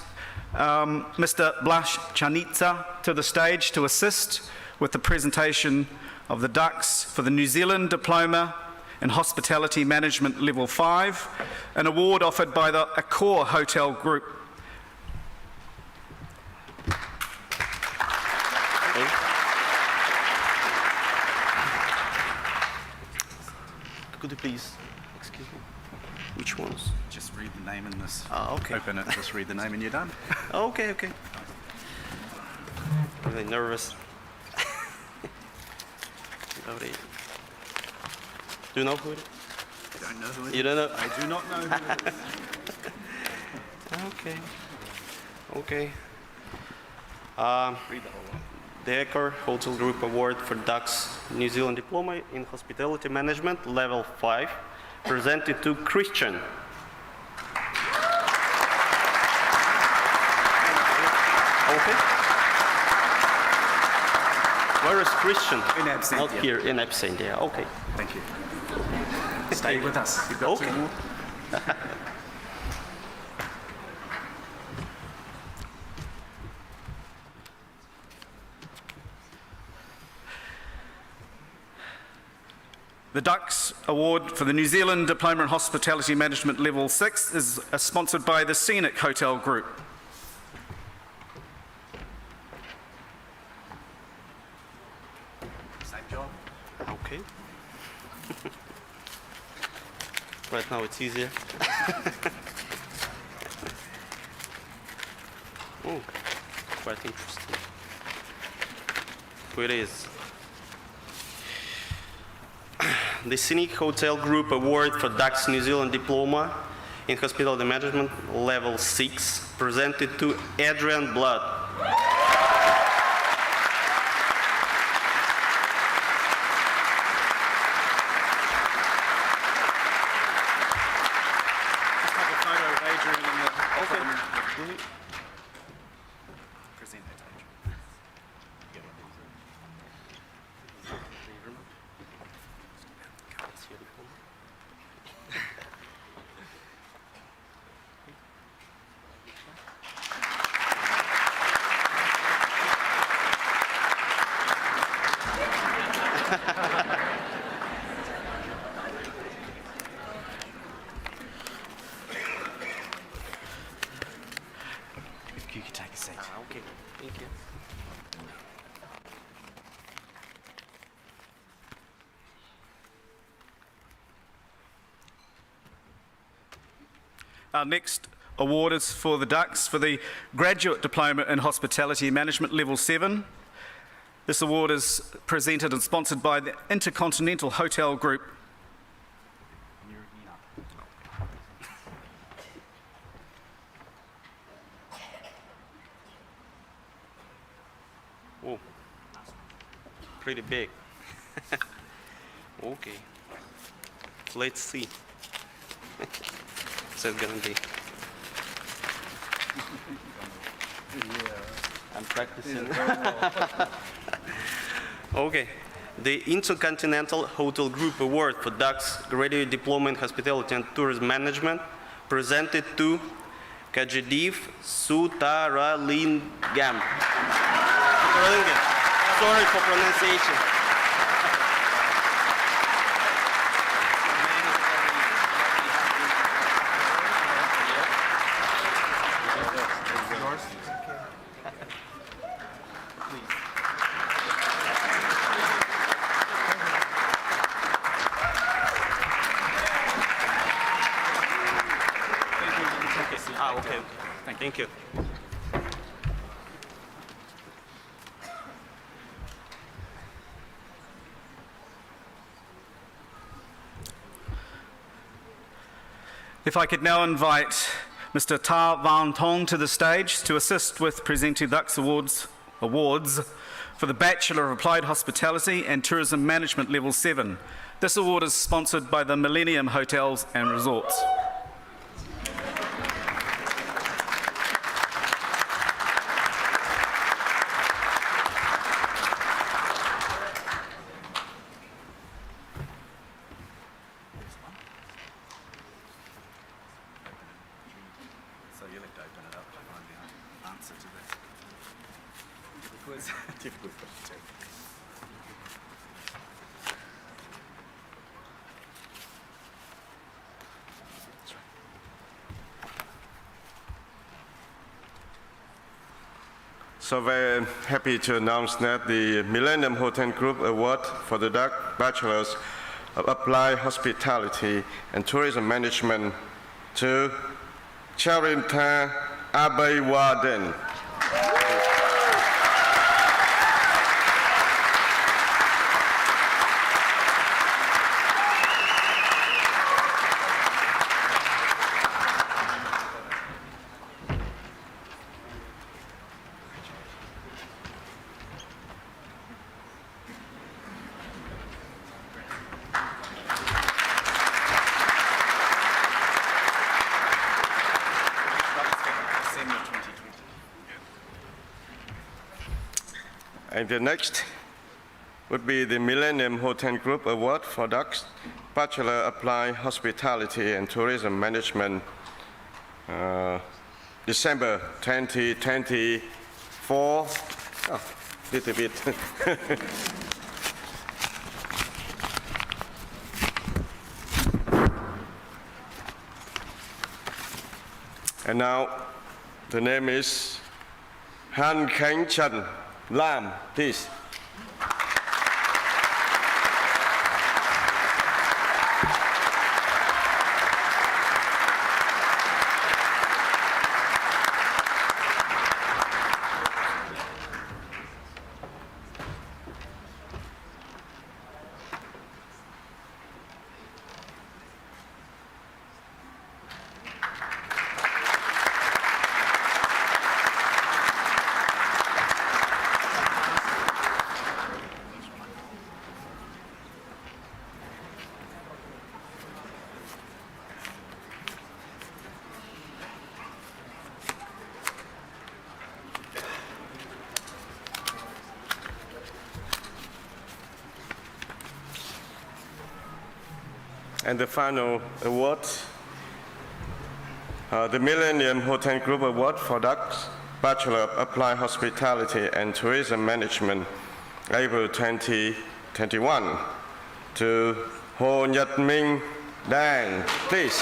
Mr. Blaž Čanica to the stage to assist with the presentation of the Dux for the New Zealand Diploma in Hospitality Management Level 5, an award offered by the Accor Hotel Group. Could you please, excuse me, which ones? Just read the name in this. Ah, okay. Open it, just read the name and you're done. Okay, okay. I'm really nervous. Do you know who it is? I don't know who it is. You don't know? I do not know who it is. Okay. Okay. Read the whole one. The Accor Hotel Group Award for Dux New Zealand Diploma in Hospitality Management Level 5, presented to Christian. Okay. Where is Christian? In absentia. Not here, in absentia. Okay. Thank you. Stay with us. You've got Okay. two more. The Dux Award for the New Zealand Diploma in Hospitality Management Level 6 is sponsored by the Scenic Hotel Group. Same job. Okay. Right now it's easier. Oh, quite interesting. Who it is? The Scenic Hotel Group Award for Dux New Zealand Diploma in Hospitality Management Level 6, presented to Adrian Blood. You can take a seat. Okay, thank you. Our next award is for the Dux for the Graduate Diploma in Hospitality Management Level 7. This award is presented and sponsored by the Intercontinental Hotel Group. Oh, pretty big. Okay, let's see. So it's gonna be. I'm practicing. Okay, the Intercontinental Hotel Group Award for Dux Graduate Diploma in Hospitality and Tourism Management, presented to Kajadiv Sutaralingam. Sorry for pronunciation. Thank you. If I could now invite Mr. Ta Van Tong to the stage to assist with presenting the DUX Awards for the Bachelor of Applied Hospitality and Tourism Management Level 7. This award is sponsored by the Millennium Hotels and Resorts. So you'll have to open it up to find the answer to that. Difficult question. So very happy to announce that the Millennium Hotel Group Award for the Bachelors of Applied Hospitality and Tourism Management to Charinta Abaywarden. And the next would be the Millennium Hotel Group Award for DUX Bachelor Applied Hospitality and Tourism Management, December 2024. Oh, little bit. And now the name is Han Khánh Trần Lam, please. And the final award, the Millennium Hotel Group Award for DUX Bachelor of Applied Hospitality and Tourism Management, April 2021, to Ho Nhật Minh Dang, please.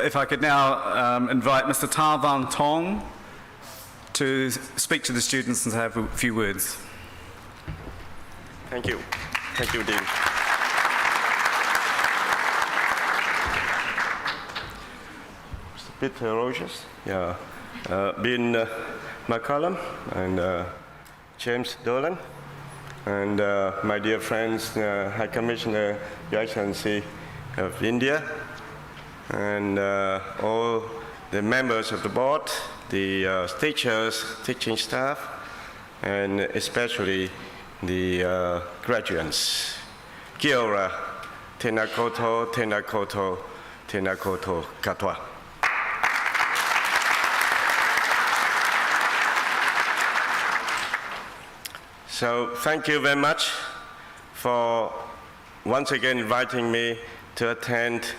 If I could now invite Mr. Ta Van Tong to speak to the students and have a few words. Thank you. Thank you, Dean. Peter Rogers, yeah, Ben McCallum, and James Dolan, and my dear friends, High Commissioner, Your Excellency of India, and all the members of the board, the teachers, teaching staff, and especially the graduates. Kia ora, tēnā koutou, tēnā koutou, tēnā koutou katoa. So thank you very much for once again inviting me to attend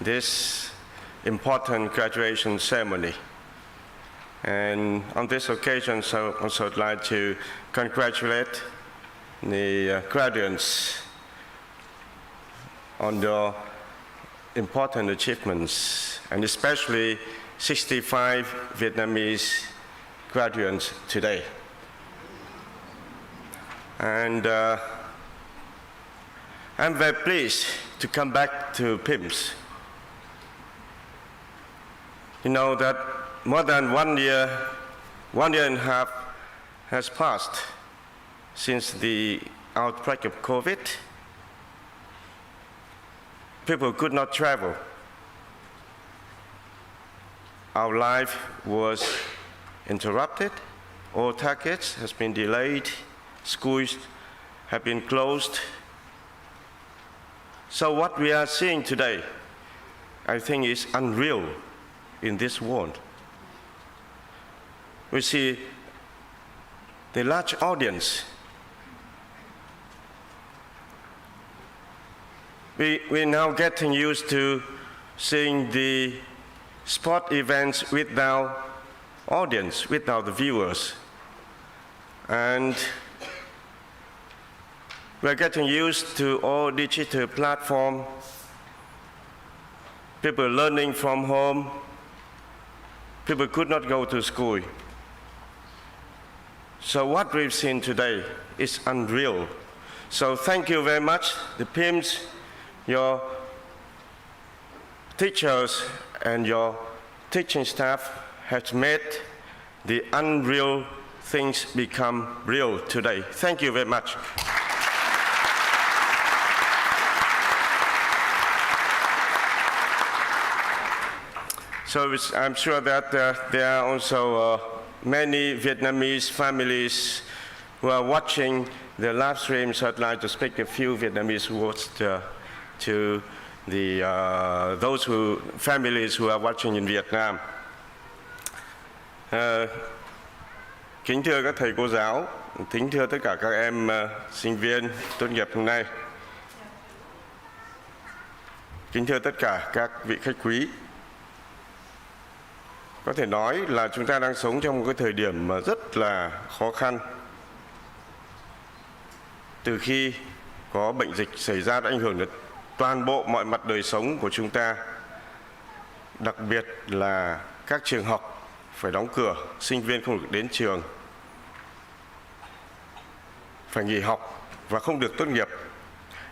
this important graduation ceremony. And on this occasion, so also I'd like to congratulate the graduates on their important achievements, and especially 65 Vietnamese graduates today. And I'm very pleased to come back to PIHMS. You know that more than 1 year and a half has passed since the outbreak of COVID. People could not travel. Our life was interrupted. All targets has been delayed. Schools have been closed. So what we are seeing today, I think, is unreal in this world. We see the large audience. We're now getting used to seeing the sport events without audience, without the viewers. And we're getting used to all digital platforms, people learning from home, people could not go to school. So what we've seen today is unreal. So thank you very much, the PIHMS, your teachers and your teaching staff have made the unreal things become real today. Thank you very much. So I'm sure that there are also many Vietnamese families who are watching the live stream, so I'd like to speak a few Vietnamese words to those families who are watching in Vietnam. Kính thưa các thầy cô giáo, kính thưa tất cả các em sinh viên tốt nghiệp hôm nay. Kính thưa tất cả các vị khách quý. Có thể nói là chúng ta đang sống trong một cái thời điểm mà rất là khó khăn. Từ khi có bệnh dịch xảy ra đã ảnh hưởng đến toàn bộ mọi mặt đời sống của chúng ta. Đặc biệt là các trường học phải đóng cửa, sinh viên không được đến trường, phải nghỉ học và không được tốt nghiệp.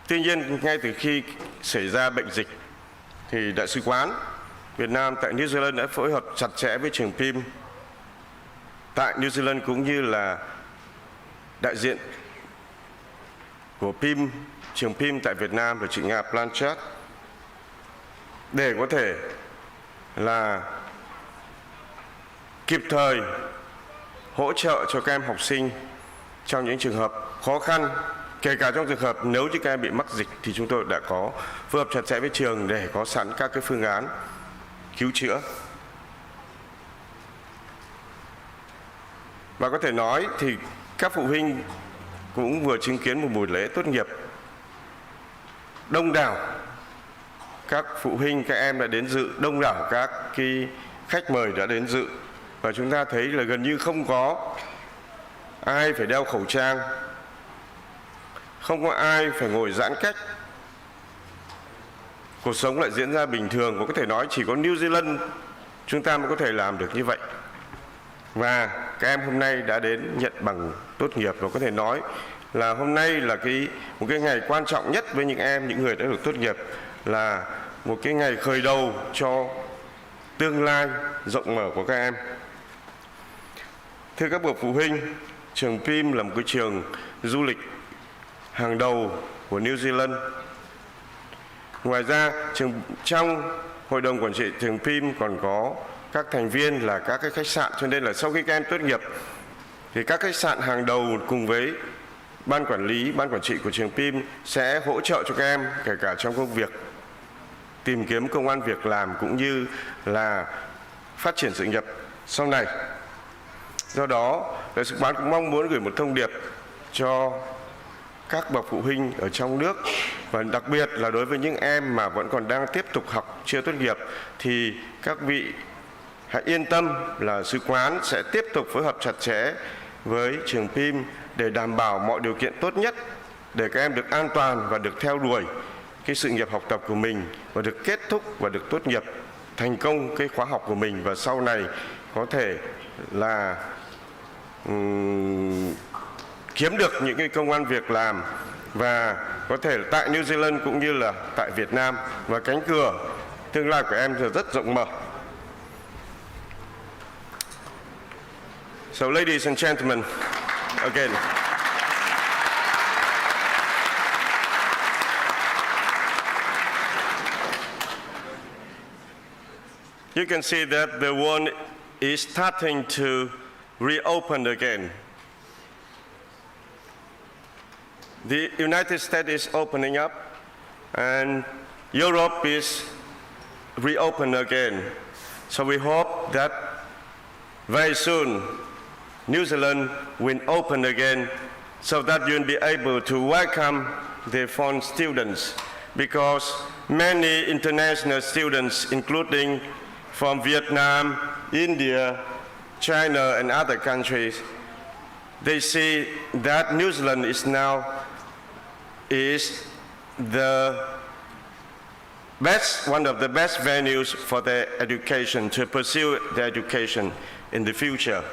Tuy nhiên, ngay từ khi xảy ra bệnh dịch thì Đại sứ quán Việt Nam tại New Zealand đã phối hợp chặt chẽ với trường PIHMS tại New Zealand cũng như là đại diện của PIHMS, trường PIHMS tại Việt Nam là chị Nga Blanchard để có thể là kịp thời hỗ trợ cho các em học sinh trong những trường hợp khó khăn, kể cả trong trường hợp nếu như các em bị mắc dịch thì chúng tôi đã có phối hợp chặt chẽ với trường để có sẵn các cái phương án cứu chữa. Và có thể nói thì các phụ huynh cũng vừa chứng kiến một buổi lễ tốt nghiệp đông đảo. Các phụ huynh, các em đã đến dự, đông đảo các cái khách mời đã đến dự. Và chúng ta thấy là gần như không có ai phải đeo khẩu trang, không có ai phải ngồi giãn cách. Cuộc sống lại diễn ra bình thường, và có thể nói chỉ có New Zealand chúng ta mới có thể làm được như vậy. Và các em hôm nay đã đến nhận bằng tốt nghiệp, và có thể nói là hôm nay là một cái ngày quan trọng nhất với những em, những người đã được tốt nghiệp, là một cái ngày khởi đầu cho tương lai rộng mở của các em. Thưa các bậc phụ huynh, trường PIHMS là một cái trường du lịch hàng đầu của New Zealand. Ngoài ra, trong hội đồng quản trị trường PIHMS còn có các thành viên là các cái khách sạn, cho nên là sau khi các em tốt nghiệp thì các khách sạn hàng đầu cùng với ban quản lý, ban quản trị của trường PIHMS sẽ hỗ trợ cho các em kể cả trong công việc tìm kiếm công ăn việc làm cũng như là phát triển sự nghiệp sau này. Do đó, Đại sứ quán cũng mong muốn gửi một thông điệp cho các bậc phụ huynh ở trong nước, và đặc biệt là đối với những em mà vẫn còn đang tiếp tục học chưa tốt nghiệp thì các vị hãy yên tâm là Sứ quán sẽ tiếp tục phối hợp chặt chẽ với trường PIHMS để đảm bảo mọi điều kiện tốt nhất để các em được an toàn và được theo đuổi cái sự nghiệp học tập của mình và được kết thúc và được tốt nghiệp thành công cái khóa học của mình, và sau này có thể là kiếm được những cái công ăn việc làm và có thể tại New Zealand cũng như là tại Việt Nam, và cánh cửa tương lai của em rất rộng mở. So ladies and gentlemen, again, you can see that the world is starting to reopen again. The United States is opening up and Europe is reopened again. So we hope that very soon New Zealand will open again so that you'll be able to welcome the foreign students, because many international students, including from Vietnam, India, China, and other countries, they see that New Zealand is now the best, one of the best venues for their education, to pursue their education in the future.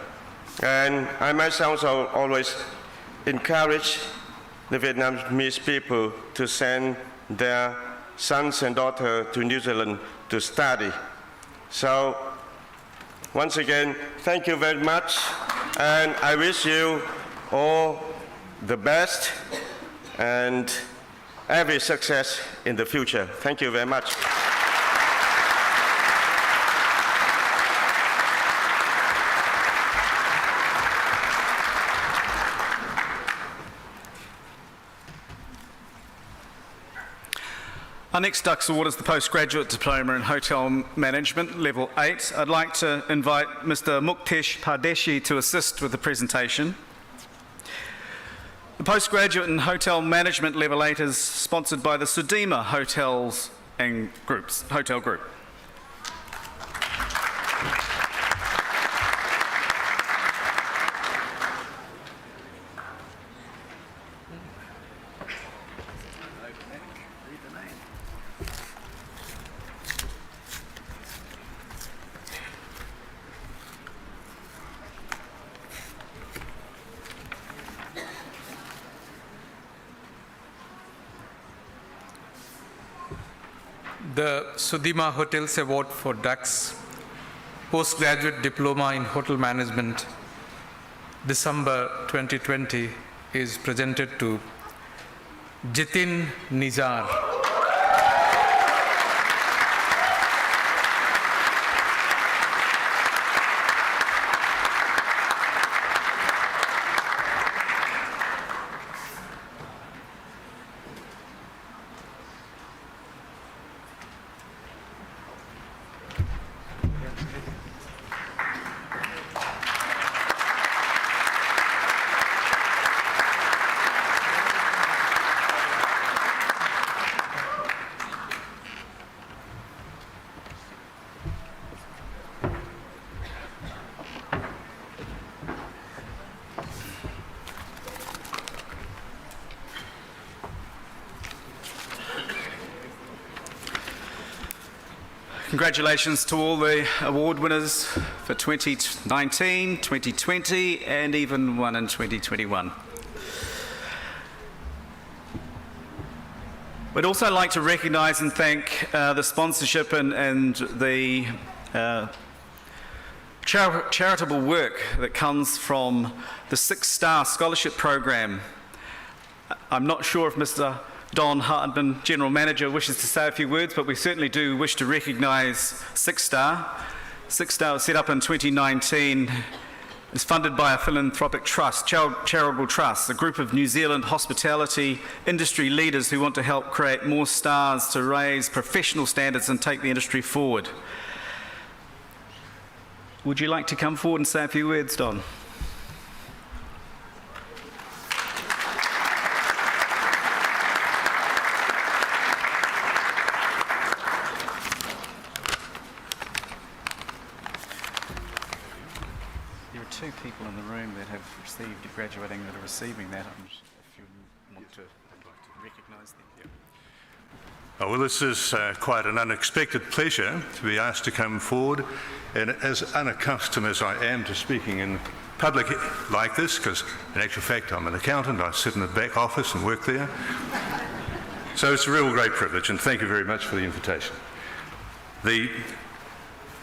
And I myself also always encourage the Vietnamese people to send their sons and daughters to New Zealand to study. So, once again, thank you very much, and I wish you all the best and every success in the future. Thank you very much. Our next Dux Award is the Postgraduate Diploma in Hotel Management, Level 8. I'd like to invite Mr. Muktesh Pardeshi to assist with the presentation. The Postgraduate in Hotel Management, Level 8 is sponsored by the Sudima Hotels and Hotel Group. The Sudima Hotels Award for Dux Postgraduate Diploma in Hotel Management, December 2020, is presented to Jitin Nizar. Congratulations to all the award winners for 2019, 2020, and even one in 2021. We'd also like to recognise and thank the sponsorship and the charitable work that comes from the 6-Star Scholarship Program. I'm not sure if Mr. Don Hartman, General Manager, wishes to say a few words, but we certainly do wish to recognise 6-Star. 6-Star was set up in 2019. It's funded by a philanthropic trust, charitable trust, a group of New Zealand hospitality industry leaders who want to help create more stars to raise professional standards and take the industry forward. Would you like to come forward and say a few words, Don? two people in the room that have received, graduating, that are receiving that. If you want to, I'd like to recognise them. Yeah. Oh, well, this is quite an unexpected pleasure to be asked to come forward, and as unaccustomed as I am to speaking in public like this, because in actual fact I'm an accountant, I sit in the back office and work there. So it's a real great privilege, and thank you very much for the invitation. The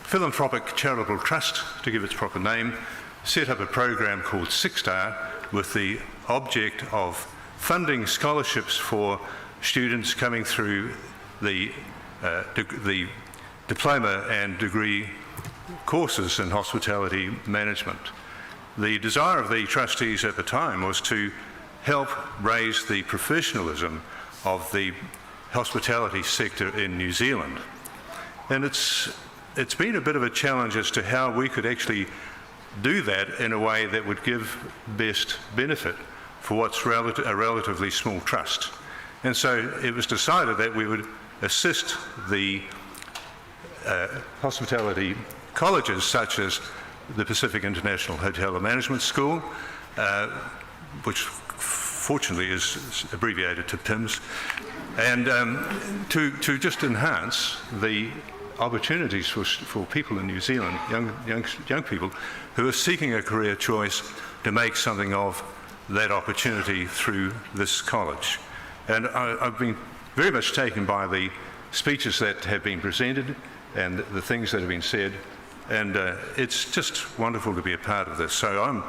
Philanthropic Charitable Trust, to give its proper name, set up a program called 6-Star with the object of funding scholarships for students coming through the diploma and degree courses in hospitality management. The desire of the trustees at the time was to help raise the professionalism of the hospitality sector in New Zealand. And it's been a bit of a challenge as to how we could actually do that in a way that would give best benefit for what's a relatively small trust. And so it was decided that we would assist the hospitality colleges such as the Pacific International Hotel and Management School, which fortunately is abbreviated to PIHMS, and to just enhance the opportunities for people in New Zealand, young people who are seeking a career choice, to make something of that opportunity through this college. And I've been very much taken by the speeches that have been presented and the things that have been said, and it's just wonderful to be a part of this. So I'm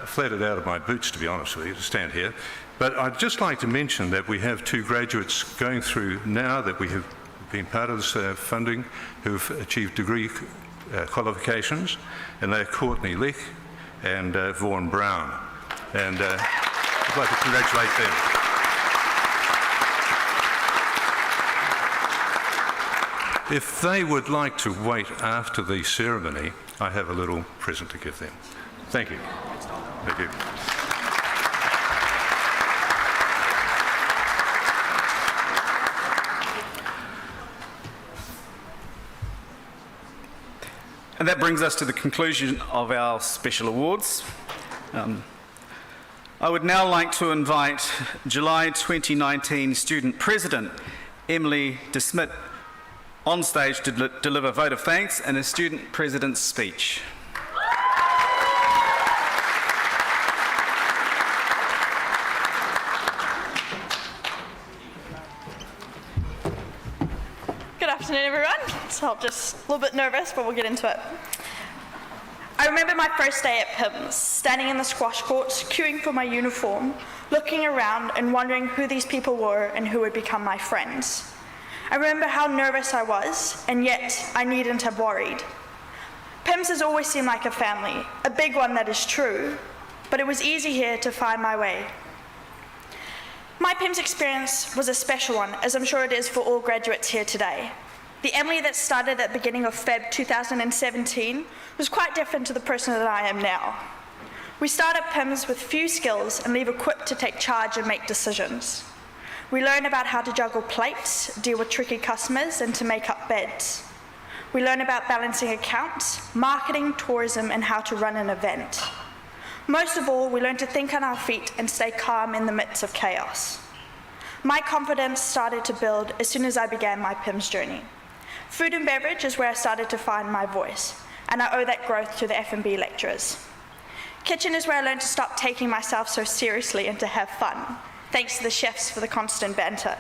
flattered out of my boots, to be honest with you, to stand here. But I'd just like to mention that we have two graduates going through now that we have been part of this funding who've achieved degree qualifications, and they're Courtney Leck and Vaughan Brown. And I'd like to congratulate them. If they would like to wait after the ceremony, I have a little present to give them. Thank you. Thank you. And that brings us to the conclusion of our special awards. I would now like to invite July 2019 Student President Emily DeSmit on stage to deliver a vote of thanks and a Student President's speech. Good afternoon, everyone. So I'm just a little bit nervous, but we'll get into it. I remember my first day at PIHMS, standing in the squash courts, queuing for my uniform, looking around and wondering who these people were and who would become my friends. I remember how nervous I was, and yet I needn't have worried. PIHMS has always seemed like a family, a big one that is true, but it was easy here to find my way. My PIHMS experience was a special one, as I'm sure it is for all graduates here today. The Emily that started at the beginning of Feb 2017 was quite different to the person that I am now. We start at PIHMS with few skills and leave equipped to take charge and make decisions. We learn about how to juggle plates, deal with tricky customers, and to make up beds. We learn about balancing accounts, marketing, tourism, and how to run an event. Most of all, we learn to think on our feet and stay calm in the midst of chaos. My confidence started to build as soon as I began my PIHMS journey. Food and beverage is where I started to find my voice, and I owe that growth to the F&B lecturers. Kitchen is where I learned to stop taking myself so seriously and to have fun, thanks to the chefs for the constant banter.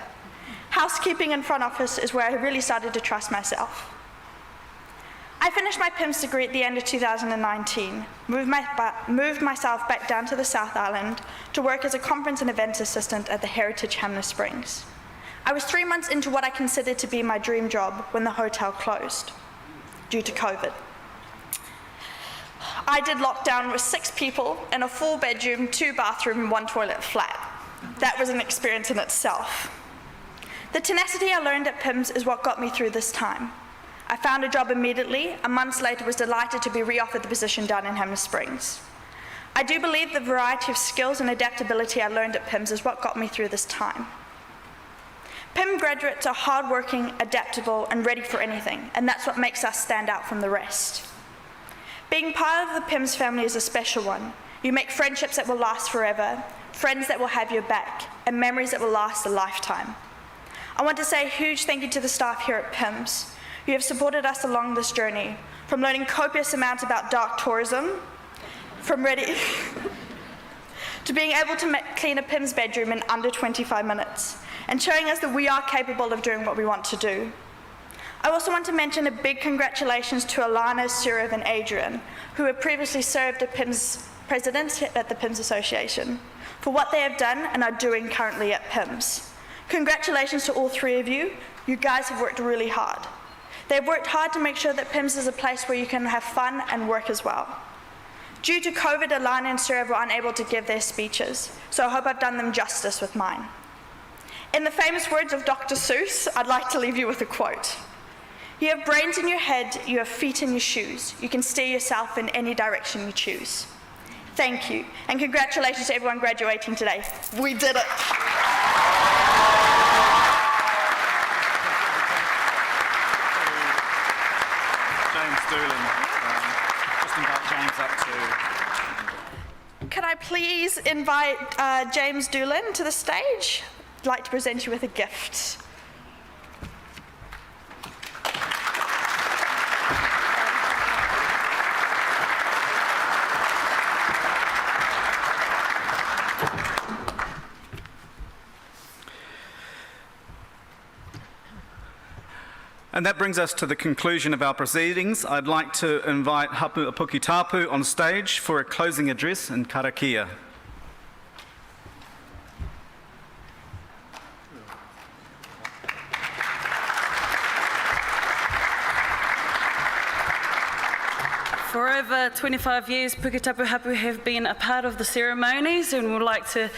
Housekeeping and front office is where I really started to trust myself. I finished my PIHMS degree at the end of 2019, moved myself back down to the South Island to work as a conference and events assistant at the Heritage Hamner Springs. I was 3 months into what I considered to be my dream job when the hotel closed due to COVID. I did lockdown with 6 people in a 4-bedroom, 2-bathroom, 1-toilet flat. That was an experience in itself. The tenacity I learned at PIHMS is what got me through this time. I found a job immediately, and months later was delighted to be re-offered the position down in Hamner Springs. I do believe the variety of skills and adaptability I learned at PIHMS is what got me through this time. PIHMS graduates are hardworking, adaptable, and ready for anything, and that's what makes us stand out from the rest. Being part of the PIHMS family is a special one. You make friendships that will last forever, friends that will have your back, and memories that will last a lifetime. I want to say a huge thank you to the staff here at PIHMS. You have supported us along this journey, from learning copious amounts about dark tourism, to being able to clean a PIHMS bedroom in under 25 minutes, and showing us that we are capable of doing what we want to do. I also want to mention a big congratulations to Alana, Surav and Adrian, who have previously served as PIHMS presidents at the PIHMS Association, for what they have done and are doing currently at PIHMS. Congratulations to all three of you. You guys have worked really hard. They've worked hard to make sure that PIHMS is a place where you can have fun and work as well. Due to COVID, Alana and Surav were unable to give their speeches, so I hope I've done them justice with mine. In the famous words of Dr. Seuss, I'd like to leave you with a quote. You have brains in your head, you have feet in your shoes. You can steer yourself in any direction you choose. Thank you, and congratulations to everyone graduating today. We did it. James Doolan. Just invite James up to... Can I please invite James Doolan to the stage? I'd like to present you with a gift. And that brings us to the conclusion of our proceedings. I'd like to invite Hapu Apuki Tapu on stage for a closing address and karakia. For over 25 years, Puketapu Hapu have been a part of the ceremonies, and we'd like to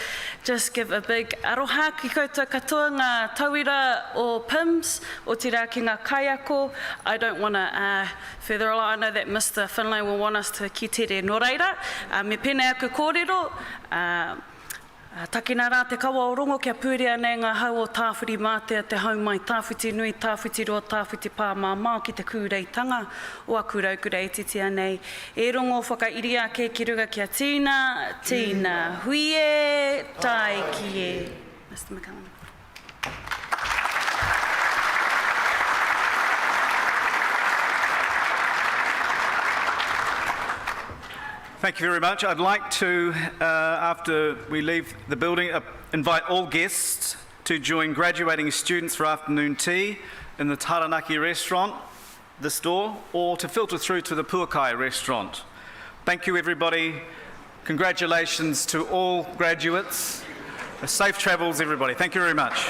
just give a big aroha ki koutou katoa ngā tauira o PIHMS, o te rā ki ngā kaiako. I don't want to further along. I know that Mr. Finlay will want us to ki tere no reira. Me pēnei aku kōrero. Takina rā te kawa o rongo kia pūrea nei ngā hau o tāwhiri mātea te hau mai tāwhiti nui, tāwhiti roa, tāwhiti pā mā ki te kūreitanga o a kūraukura e titia nei. E rongo whakairi ake ki runga kia tīna, tīna huie, tai ki e. Mr. McCallum. Thank you very much. I'd like to, after we leave the building, invite all guests to join graduating students for afternoon tea in the Taranaki restaurant, this door, or to filter through to the Puakai restaurant. Thank you, everybody. Congratulations to all graduates. Safe travels, everybody. Thank you very much.